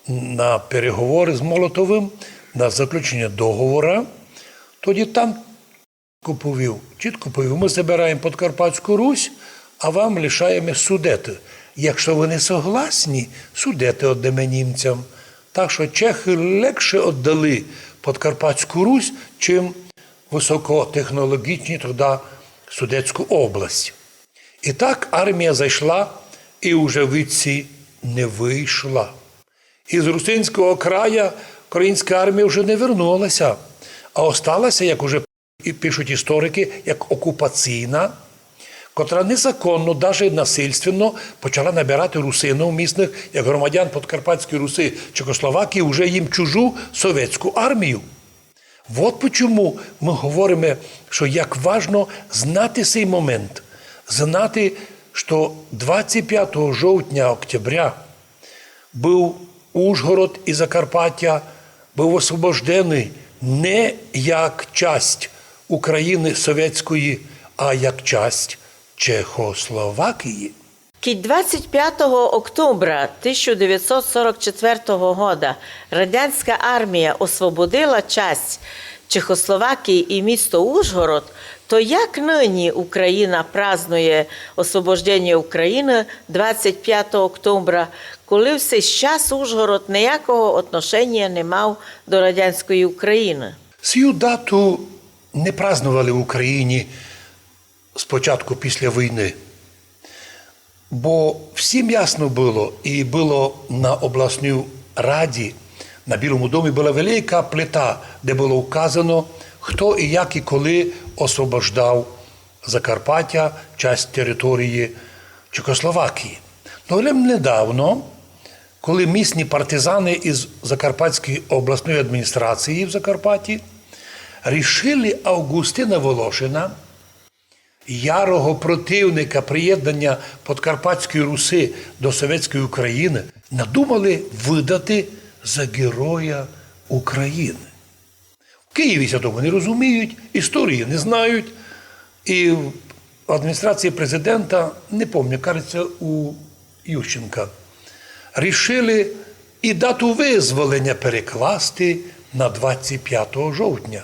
на переговори з Молотовим, на заключення договору, тоді там чітко повів, ми забираємо Подкарпатську Русь, а вам лишаємо Судети. Якщо ви не согласні, Судети віддамо німцям. Так що чехи легше віддали Подкарпатську Русь, чим високотехнологічні тоді Судетську область. І так армія зайшла і вже відси не вийшла. Із Русинського краю українська армія вже не вернулася, а осталася, як уже пишуть історики, як окупаційна, котра незаконно, навіть насильственно почала набирати русинів місних, як громадян Подкарпатської Руси, Чехословакії, вже їм чужу совєтську армію. От чому ми говоримо, що як важливо знати цей момент, знати, що 25 жовтня, октября був Ужгород і Закарпаття, був освобождений не як часть України совєтської, а як часть Чехословакії. Кіть 25 октября 1944 года радянська армія освободила часть Чехословакії і місто Ужгород, то як нині Україна празднує освобождення України 25 октября, коли в цей час Ужгород ніякого отношення не мав до радянської України? Цю дату не празднували в Україні спочатку після війни. Бо всім ясно було, і було на обласній раді, на Білому домі була велика плита, де було вказано, хто і як і коли освобождав Закарпаття, часть території Чехословакії. Але недавно, коли місні партизани із Закарпатської обласної адміністрації в Закарпатті рішили Августина Волошина, ярого противника приєднання Подкарпатської Руси до Совєтської України, надумали видати за Героя України. В Києві цього не розуміють, історії не знають, і в адміністрації президента, не пам'ятаю, кажеться, у Ющенка, рішили і дату визволення перекласти на 25 жовтня,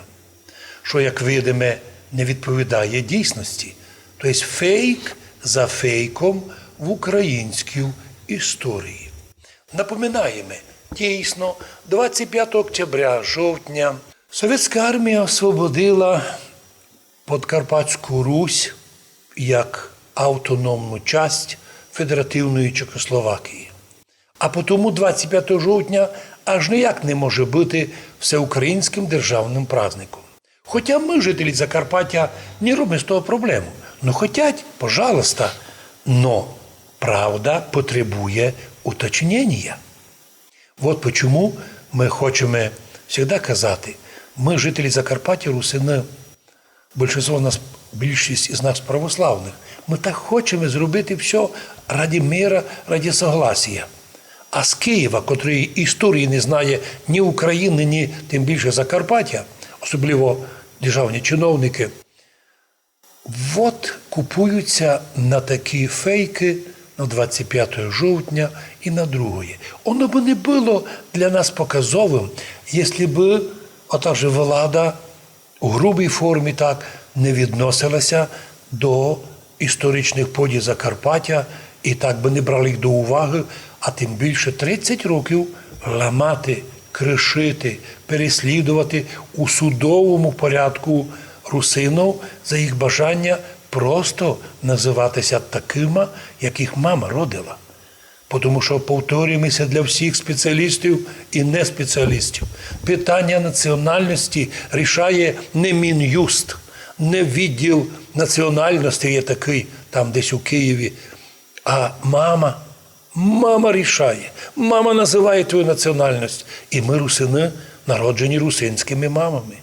що, як видимо, не відповідає дійсності. Тобто фейк за фейком в українській історії. Напоминаємо, дійсно, 25 октября, жовтня Совєтська армія освободила Подкарпатську Русь як автономну часть Федеративної Чехословакії. А потому 25 жовтня аж ніяк не може бути всеукраїнським державним праздником. Хоча ми, жителі Закарпаття, не робимо з того проблему. Ну, хотять, пожалуйста, но правда потребує уточнення. Вот почему ми хочемо завжди казати, ми, жителі Закарпаття, русини, більшість із нас православних, ми так хочемо зробити все ради мира, ради согласия. А з Києва, котрий історії не знає ні України, ні тим більше Закарпаття, особливо державні чиновники, от купуються на такі фейки на 25 жовтня і на 2. Воно б не було для нас показовим, якщо б ота же влада у грубій формі так не відносилася до історичних подій Закарпаття і так би не брали їх до уваги, а тим більше 30 років ламати, кришити, переслідувати у судовому порядку русинів за їх бажання просто називатися такими, яких мама родила. Тому що, повторюємося для всіх спеціалістів і не спеціалістів, питання національності рішає не Мін'юст, не відділ національності є такий, там десь у Києві, а мама. Мама рішає, мама називає твою національність. І ми, русини, народжені русинськими мамами.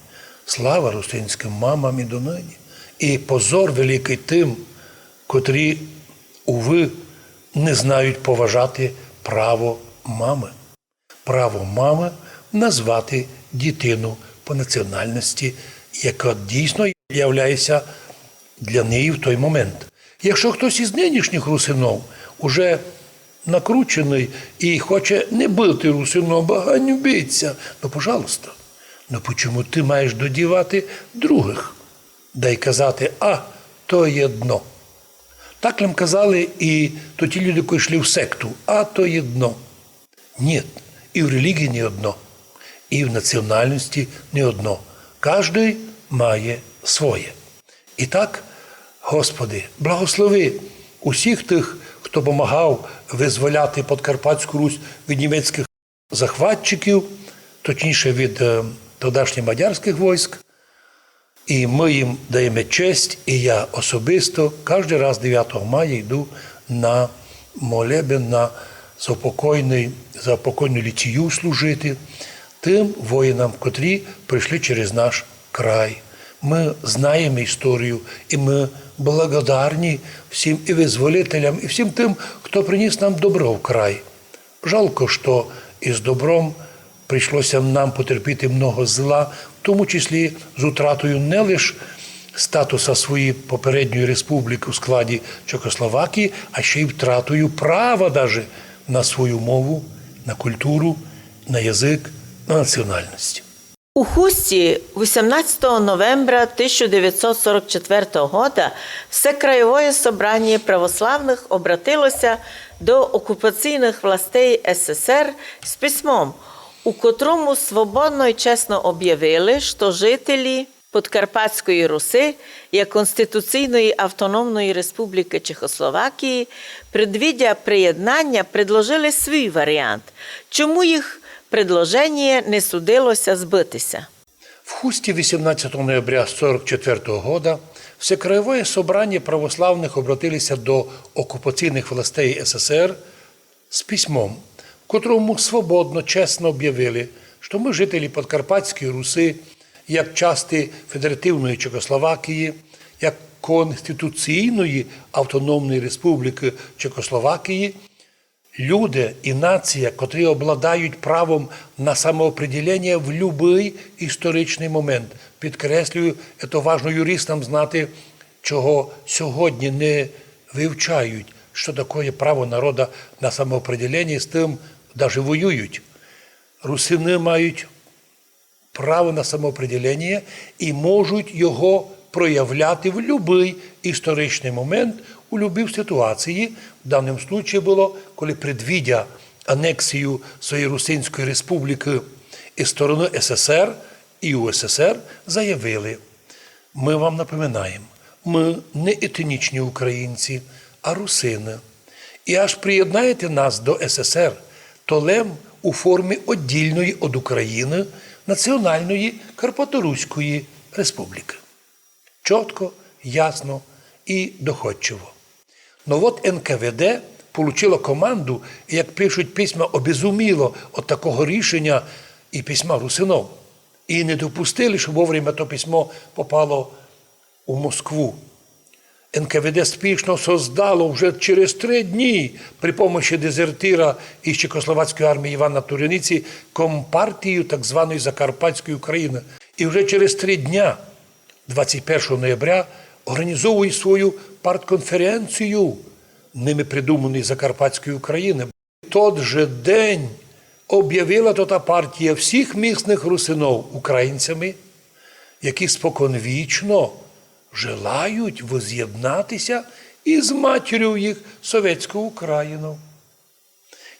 Слава русинським мамам і донині. І позор великий тим, котрі, уви, не знають поважати право мами. Право мами назвати дитину по національності, яка дійсно являється для неї в той момент. Якщо хтось із нинішніх русинов уже накручений і хоче не бути русином, а ганьбиться, ну, пожалуйста. Ну, чому ти маєш додівати других? Дай казати, то є дно. Так нам казали і то ті люди, які йшли в секту, то є дно. Ні, і в релігії не одно, і в національності не одно. Кожний має своє. І так, Господи, благослови усіх тих, хто допомагав визволяти Подкарпатську Русь від німецьких захватчиків, точніше від тодішніх мадярських військ. І ми їм даємо честь, і я особисто кожен раз 9 мая йду на молебен, на заупокойну літію служити тим воїнам, котрі прийшли через наш край. Ми знаємо історію, і ми благодарні всім і визволителям, і всім тим, хто приніс нам добро в край. Жалко, що із добром прийшлося нам потерпіти много зла, в тому числі з утратою не лише статуса своєї попередньої республіки у складі Чехословакії, а ще й втратою права даже на свою мову, на культуру, на язик, на національність. У Хусті 18 новembra 1944 года Всекраєвое собрання православних обратилося до окупаційних властей СССР з письмом, у котрому свободно і чесно об'явили, що жителі Подкарпатської Руси, як Конституційної автономної республіки Чехословакії, предвидя приєднання, предложили свій варіант. Чому їх предложення не судилося збитися? В Хусті 18 ноября 1944 года Всекраєвое собрання православних обратилися до окупаційних властей СССР з письмом, в котрому свободно, чесно об'явили, що ми, жителі Подкарпатської Руси, як частини Федеративної Чехословакії, як Конституційної автономної республіки Чехословакії, люди і нація, котрі обладають правом на самоопределення в будь-який історичний момент. Підкреслюю, це важливо юристам знати, чого сьогодні не вивчають, що таке право народу на самоопределення, з тим навіть воюють. Русини мають право на самоопределення і можуть його проявляти в будь-який історичний момент, у будь-якій ситуації. В даному випадку було, коли предвидя анексію своєї Русинської республіки із сторони СССР, і УССР заявили: ми вам напоминаємо, ми не етнічні українці, а русини. І аж приєднаєте нас до СССР, то лем у формі віддільної від України Національної Карпаторуської Республіки. Чітко, ясно і доходчиво. Но от НКВД получило команду, і, як пишуть письма, обезуміло від такого рішення і письма русинов. І не допустили, щоб вовремя то письмо попало у Москву. НКВД спішно создало вже через 3 дні при помощі дезертира із Чехословацької армії Івана Туриниці компартію так званої Закарпатської України. І вже через 3 дня, 21 ноября, організовує свою партконференцію, ними придуманої Закарпатської України. Тот же день об'явила та партія всіх місних русинов українцями, які споконвічно желають воз'єднатися із матір'ю їх Совєтською Україною.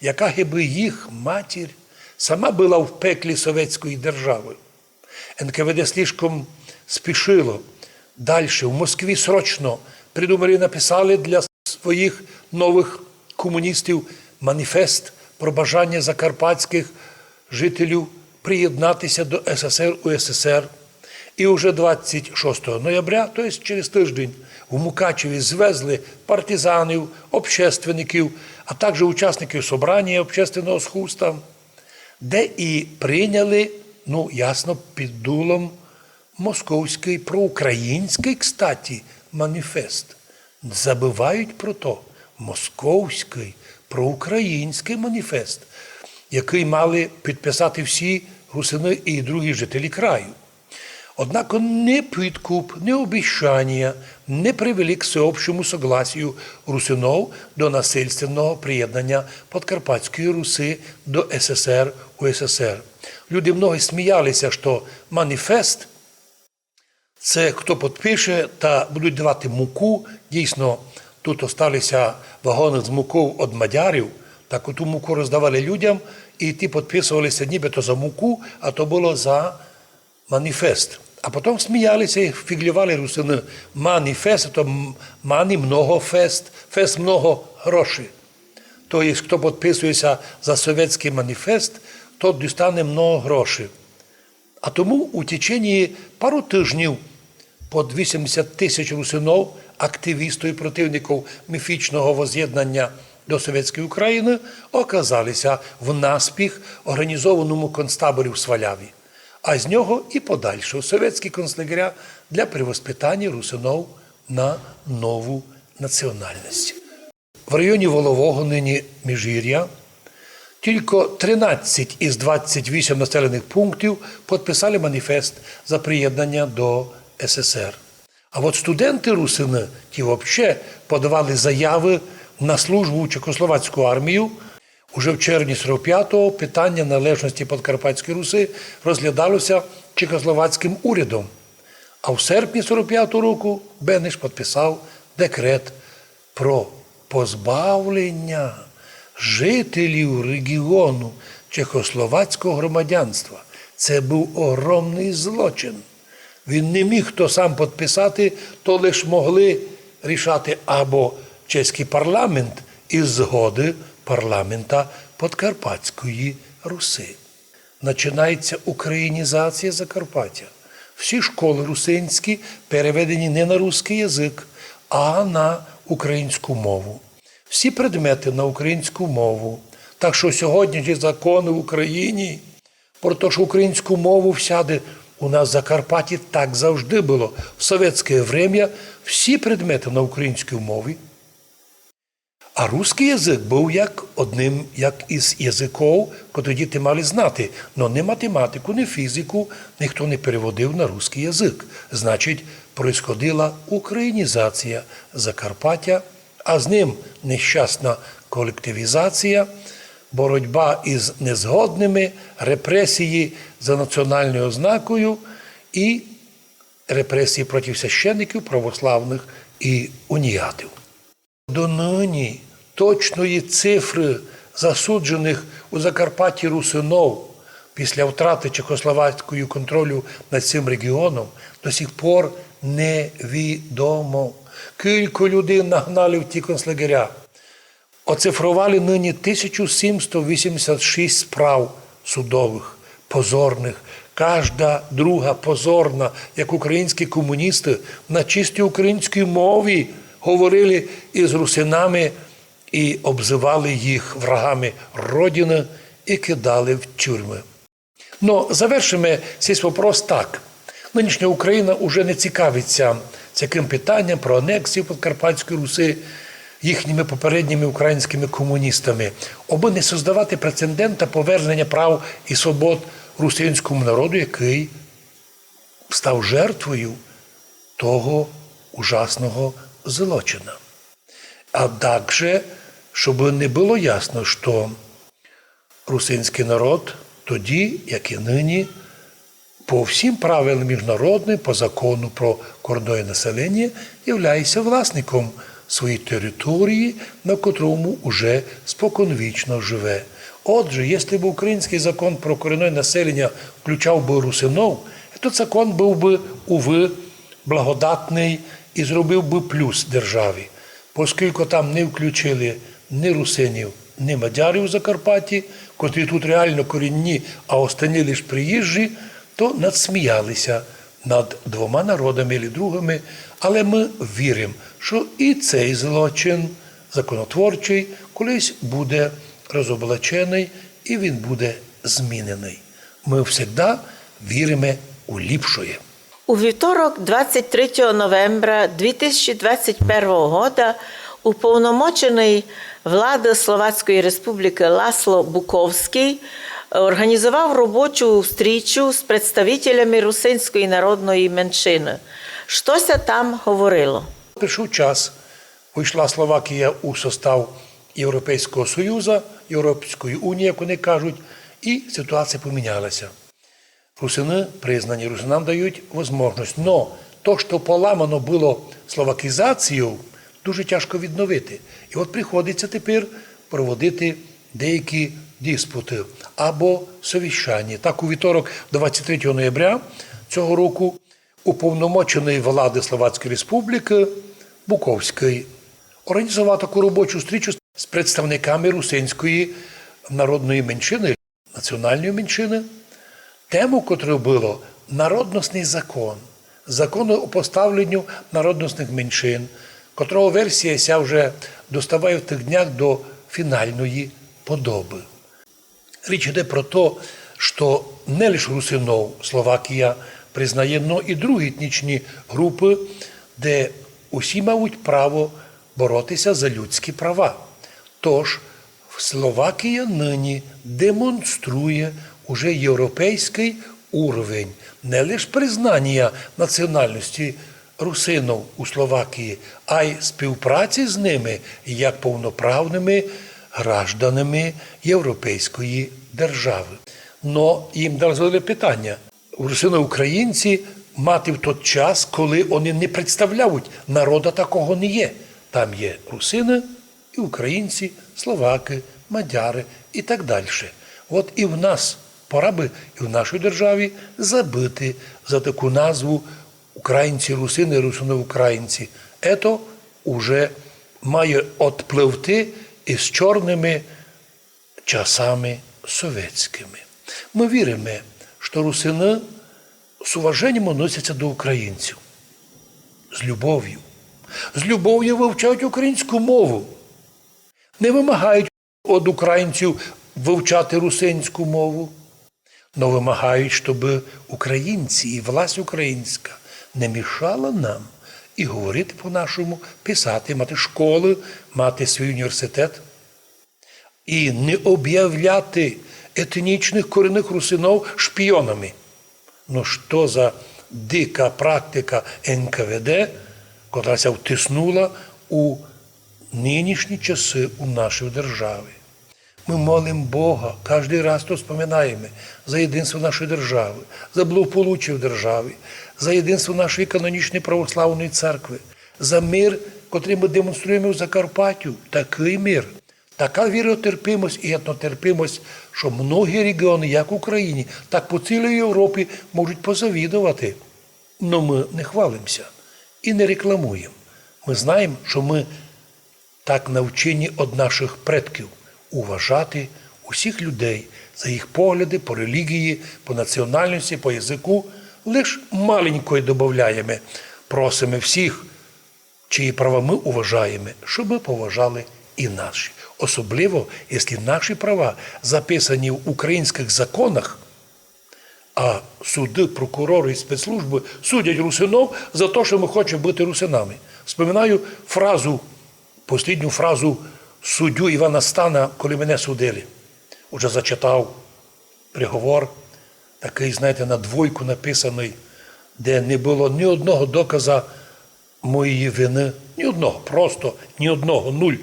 Яка гиби їх матір сама була в пеклі Совєтської держави. НКВД слишком спішило. Дальше в Москві срочно придумали, написали для своїх нових комуністів маніфест про бажання закарпатських жителів приєднатися до СССР, УССР. І вже 26 ноября, тобто через тиждень, в Мукачеві звезли партизанів, общественників, а також учасників собрання общественного схуста, де і прийняли, ясно, під дулом московський, проукраїнський, кстати, маніфест. Забувають про то. Московський, проукраїнський маніфест, який мали підписати всі русини і другі жителі краю. Однак ні підкуп, ні обіцяння не привели к всеобщему согласию русинов до насильственного приєднання Подкарпатської Руси до СССР, УССР. Люди много сміялися, що маніфест – це хто підпише та будуть давати муку. Дійсно, тут осталися вагони з мукою від мадярів, так оту муку роздавали людям, і ті підписувалися нібито за муку, а то було за маніфест. А потім сміялися і фіглювали русини. Маніфест – то мані много фест, фест много грошей. Тобто, хто підписується за совєтський маніфест, тот дістане много грошей. А тому у течение пару тижнів під 80 тисяч русинов, активістів і противників міфічного воз'єднання до Совєтської України, оказалися в наспіх організованому концтаборі в Сваляві. А з нього і подальше у совєтські концлагеря для перевоспитання русинов на нову національність. В районі Волового, нині Міжгір'я, тільки 13 із 28 населених пунктів підписали маніфест за приєднання до СССР. А от студенти русини, ті взагалі подавали заяви на службу в Чехословацьку армію. Уже в червні 45-го питання належності Подкарпатської Руси розглядалося чехословацьким урядом. А в серпні 45-го року Бенеш підписав декрет про позбавлення жителів регіону чехословацького громадянства. Це був огромний злочин. Він не міг то сам підписати, то лише могли рішати або чеський парламент із згоди парламента Подкарпатської Руси. Починається українізація Закарпаття. Всі школи русинські переведені не на русський язик, а на українську мову. Всі предмети на українську мову. Так що сьогодні ж закони в Україні про те, що українську мову всяде у нас в Закарпатті так завжди було. В совєтське время всі предмети на українській мові. А русський язик був одним із язиків, які діти мали знати. Но не математику, не фізику ніхто не переводив на русський язик. Значить, происходила українізація Закарпаття, а з ним нещасна колективізація, боротьба із незгодними, репресії за національною ознакою і репресії проти священників, православних і уніатів. Донині точної цифри засуджених у Закарпатті русинов після втрати Чехословацькою контролю над цим регіоном до сих пор невідомо. Кілька людей нагнали в ті концлагеря. Оцифрували нині 1786 справ судових, позорних. Кожна друга позорна, як українські комуністи на чистій українській мові говорили із русинами і обзивали їх врагами Родини і кидали в тюрми. Но завершимо цей вопрос так. Нинішня Україна вже не цікавиться цим питанням про анексію Подкарпатської Руси їхніми попередніми українськими комуністами, аби не создавати прецедента повернення прав і свобод русинському народу, який став жертвою того ужасного злочина. А також, щоб не було ясно, що русинський народ тоді, як і нині, по всім правилам міжнародним, по закону про кордонне населення, являється власником своєї території, на котрому уже споконвічно живе. Отже, якщо б український закон про корінне населення включав би русинов, то закон був би, уви, благодатний і зробив би плюс державі. Оскільки там не включили ні русинів, ні мадярів у Закарпатті, котрі тут реально корінні, а останні лише приїжджі, то надсміялися над двома народами і другими. Але ми віримо, що і цей злочин законотворчий колись буде розоблачений і він буде змінений. Ми завжди віримо у ліпшоє. У вівторок, 23 новембра 2021 року, уповномочений влади Словацької Республіки Ласло Буковський організував робочу зустрічу з представителями русинської народної меншини. Щося там говорило? Прийшов час, вийшла Словакія у состав Європейського Союзу, Європейської Унії, як вони кажуть, і ситуація помінялася. Русини признані, русинам дають можливість. Но то, що поламано було словакізацією, дуже тяжко відновити. І от приходиться тепер проводити деякі диспути або совіщання. Так, у вівторок, 23 ноября цього року, уповномочений влади Словацької Республіки Буковський організував таку робочу зустріч з представниками русинської народної меншини, національної меншини. Тему, котрою було народностний закон, закон о поставленню народностних меншин, котрого версія ся вже доставає в тих днях до фінальної подоби. Річ йде про те, що не лише русинов Словакія признає, але і другі етнічні групи, де усі мають право боротися за людські права. Тож Словакія нині демонструє уже європейський уровень не лише признання національності русинів у Словакії, а й співпраці з ними як повноправними гражданами європейської держави. Но їм дали питання. Русини-українці мати в той час, коли вони не представляють народу, такого не є. Там є русини і українці, словаки, мадяри і так далі. От і в нас пора би і в нашій державі забити за таку назву українці-русини, русини-українці. Ето вже має відпливти із чорними часами совєтськими. Ми віримо, що русини з уваженням відносяться до українців, з любов'ю. З любов'ю вивчають українську мову. Не вимагають від українців вивчати русинську мову, але вимагають, щоб українці і власть українська не мішала нам і говорити по-нашому, писати, мати школи, мати свій університет. І не об'являти етнічних корінних русинов шпіонами. Ну що за дика практика НКВД, котра ся втиснула у нинішні часи у нашій державі. Ми молимо Бога, кожен раз то споминаємо за єдинство нашої держави, за благополуччя в державі, за єдинство нашої канонічної православної церкви, за мир, котрий ми демонструємо в Закарпаттю. Такий мир, така віротерпимость і етнотерпимость, що многі регіони, як в Україні, так по цілій Європі, можуть позавідувати. Но ми не хвалимося і не рекламуємо. Ми знаємо, що ми так навчені від наших предків уважати усіх людей за їх погляди по релігії, по національності, по язику. Лиш маленькою додаємо, просимо всіх, чиї права ми уважаємо, щоб ми поважали і наші. Особливо, якщо наші права записані в українських законах, а суди, прокурори і спецслужби судять русинов за те, що ми хочемо бути русинами. Вспоминаю останню фразу суддю Івана Стана, коли мене судили. Уже зачитав приговор, такий, знаєте, на двойку написаний, де не було ні одного доказу моєї вини, ні одного, просто ні одного, нуль.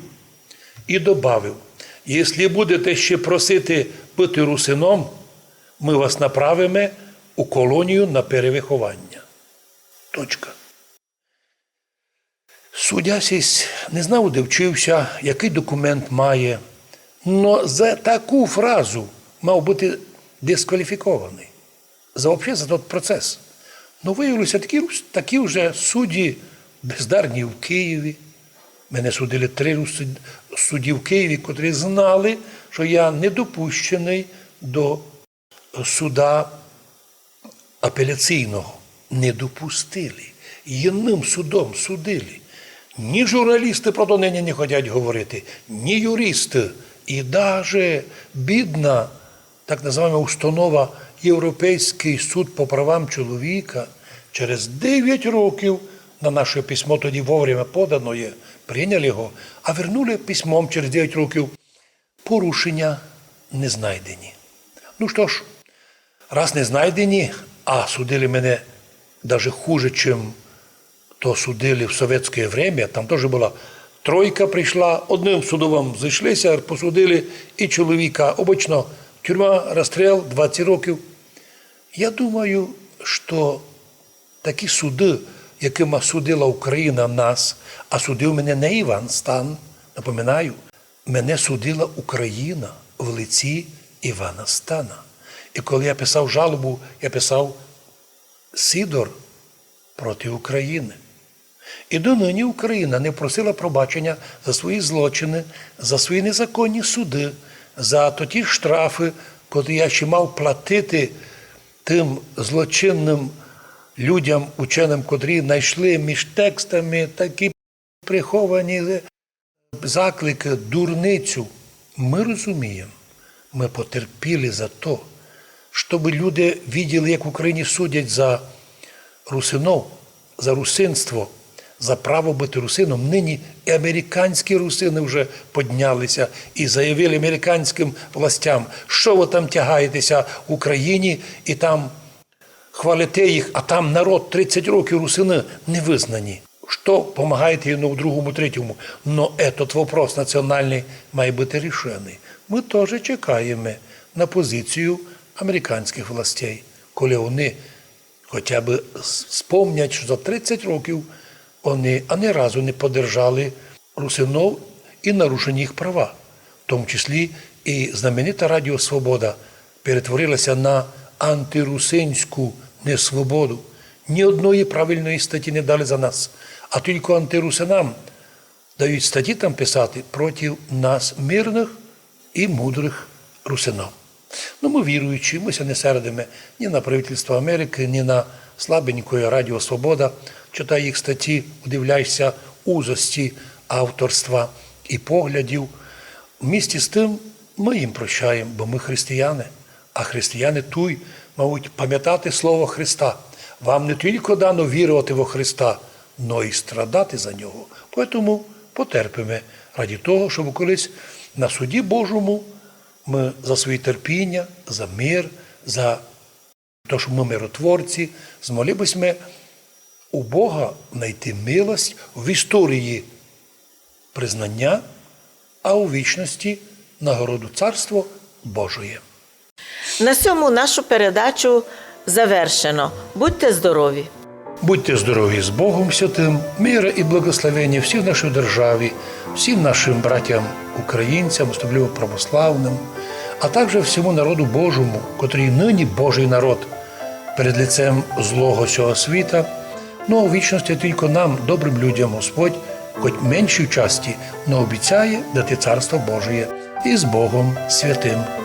І добавив, якщо будете ще просити бути русином, ми вас направимо у колонію на перевиховання. Точка. Суддя сісь не знав, де вчився, який документ має, але за таку фразу мав бути дискваліфікований. Взагалі за той процес. Ну, виявилося, такі вже судді бездарні в Києві. Мене судили 3 судді в Києві, котрі знали, що я не допущений до суда апеляційного. Не допустили. Єдним судом судили. Ні журналісти про то нині не хочуть говорити, ні юристи. І навіть бідна, так називаємо установа Європейський суд по правам чоловіка через 9 років на наше письмо тоді вовремя подано є, прийняли його, а вернули письмом через 9 років. Порушення не знайдені. Ну що ж, раз не знайдені, а судили мене навіть хуже, чим то судили в совєтське время, там теж була тройка прийшла, одним судовим зійшлися, посудили і чоловіка. Обично тюрма, розстріл, 20 років. Я думаю, що такі суди, якими судила Україна нас, а судив мене не Іван Стан, напоминаю, мене судила Україна в лиці Івана Стана. І коли я писав жалобу, я писав Сидор проти України. І донині Україна не просила пробачення за свої злочини, за свої незаконні суди, за ті штрафи, котрі я ще мав платити тим злочинним людям, ученим, котрі знайшли між текстами такі приховані заклики, дурницю. Ми розуміємо, ми потерпіли за те, щоб люди бачили, як в Україні судять за русинов, за русинство, за право бути русином. Нині і американські русини вже піднялися і заявили американським властям, що ви там тягаєтеся в Україні і там хвалите їх, а там народ 30 років русини не визнані. Що допомагаєте їм в другому, третьому? Но этот вопрос національний має бути рішений. Ми теж чекаємо на позицію американських властей, коли вони хоча б спомнять, що за 30 років вони ані разу не подержали русинов і нарушені їх права. В тому числі і знаменита Радіо Свобода перетворилася на антирусинську несвободу. Ні одної правильної статті не дали за нас, а тільки антирусинам дають статті там писати проти нас мирних і мудрих русинов. Ну, ми віруючі, ми не сердимо ні на правительство Америки, ні на слабенької Радіо Свобода. Читай їх статті, удивляєшся узості авторства і поглядів. Вмісті з тим ми їм прощаємо, бо ми християни. А християни туй мають пам'ятати слово Христа. Вам не тільки дано вірувати во Христа, но й страдати за Нього. Тому потерпимо раді того, щоб колись на суді Божому ми за свої терпіння, за мир, за те, що ми миротворці, змолилися у Бога знайти милость в історії признання, а у вічності нагороду Царство Божоє. На цьому нашу передачу завершено. Будьте здорові! Будьте здорові з Богом Святим, мира і благословення всій нашій державі, всім нашим братям українцям, особливо православним, а також всьому народу Божому, котрий нині Божий народ, перед лицем злого цього світа. Ну а у вічності тільки нам, добрим людям, Господь, хоч меншій часті, но обіцяє дати Царство Божие і з Богом Святим.